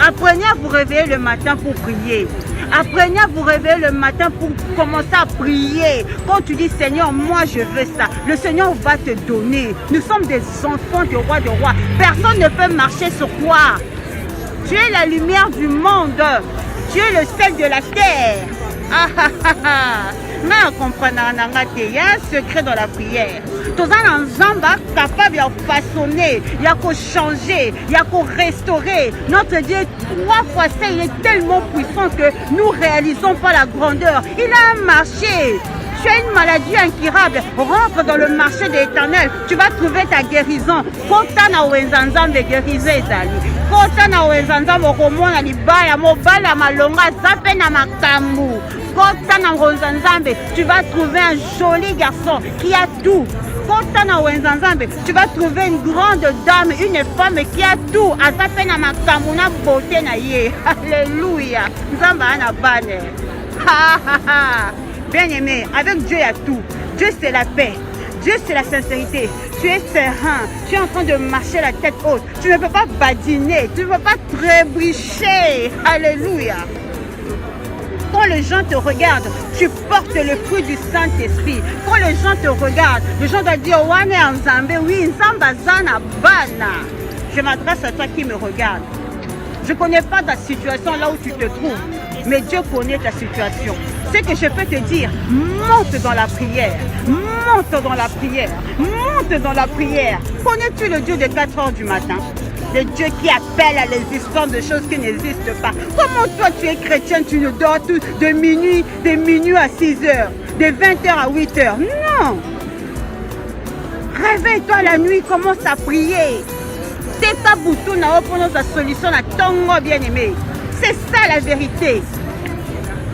Apprenez à vous réveiller le matin pour prier. Apprenez à vous réveiller le matin pour commencer à prier. Quand tu dis Seigneur, moi je veux ça, le Seigneur va te donner. Nous sommes des enfants du roi de roi. Personne ne peut marcher sur toi. Tu es la lumière du monde. Tu es le sel de la terre. Mais on comprend, il y a un secret dans la prière. Tous les gens capable de façonner, il y a qu'à changer, il y a qu'à restaurer. Notre Dieu, 3 fois ça, il est tellement puissant que nous ne réalisons pas la grandeur. Il a un marché. Tu as une maladie incurable, rentre dans le marché de l'Éternel, tu vas trouver ta guérison. Kotana wenzanzam de guérison ezali. Kotana wenzanzam okomona libaya mobala malonga zape na makambu. Kotana wenzanzam, tu vas trouver un joli garçon qui a tout. Kotana wenzanzam, tu vas trouver une grande dame, une femme qui a tout. Azape na makambu na beauté na ye. Alléluia. Nzamba ana bane. Ha ha ha. Bien-aimé, avec Dieu il y a tout. Dieu c'est la paix. Dieu c'est la sincérité. Tu es serein. Tu es en train de marcher la tête haute. Tu ne peux pas badiner. Tu ne peux pas trébucher. Alléluia. Quand les gens te regardent, tu portes le fruit du Saint-Esprit. Quand les gens te regardent, les gens doivent dire Wane Nzambe, oui, Nzamba Zana Bana. Je m'adresse à toi qui me regarde. Je ne connais pas ta situation là où tu te trouves, mais Dieu connaît ta situation. Ce que je peux te dire, monte dans la prière, monte dans la prière, monte dans la prière. Connais-tu le Dieu de 4 heures du matin? Le Dieu qui appelle à l'existence de choses qui n'existent pas. Comment toi tu es chrétien, tu ne dors tout de minuit à 6 heures, de 20h à 8h? Non! Réveille-toi la nuit, commence à prier. C'est pas bouton na pour sa solution à ton bien aimé. C'est ça la vérité.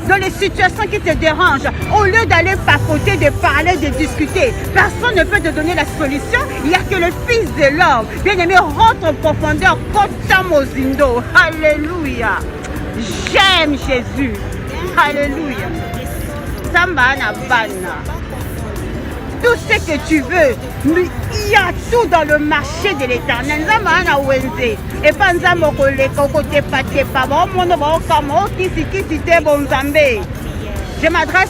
Dans les situations qui te dérangent, au lieu d'aller papoter, de parler, de discuter, personne ne peut te donner la solution. Il n'y a que le Fils de l'homme. Bien-aimé, rentre en profondeur. Kotamozindo. Alléluia. J'aime Jésus. Alléluia. Samba na bana. Tout ce que tu veux, il y a tout dans le marché de l'Éternel. Et pas je m'adresse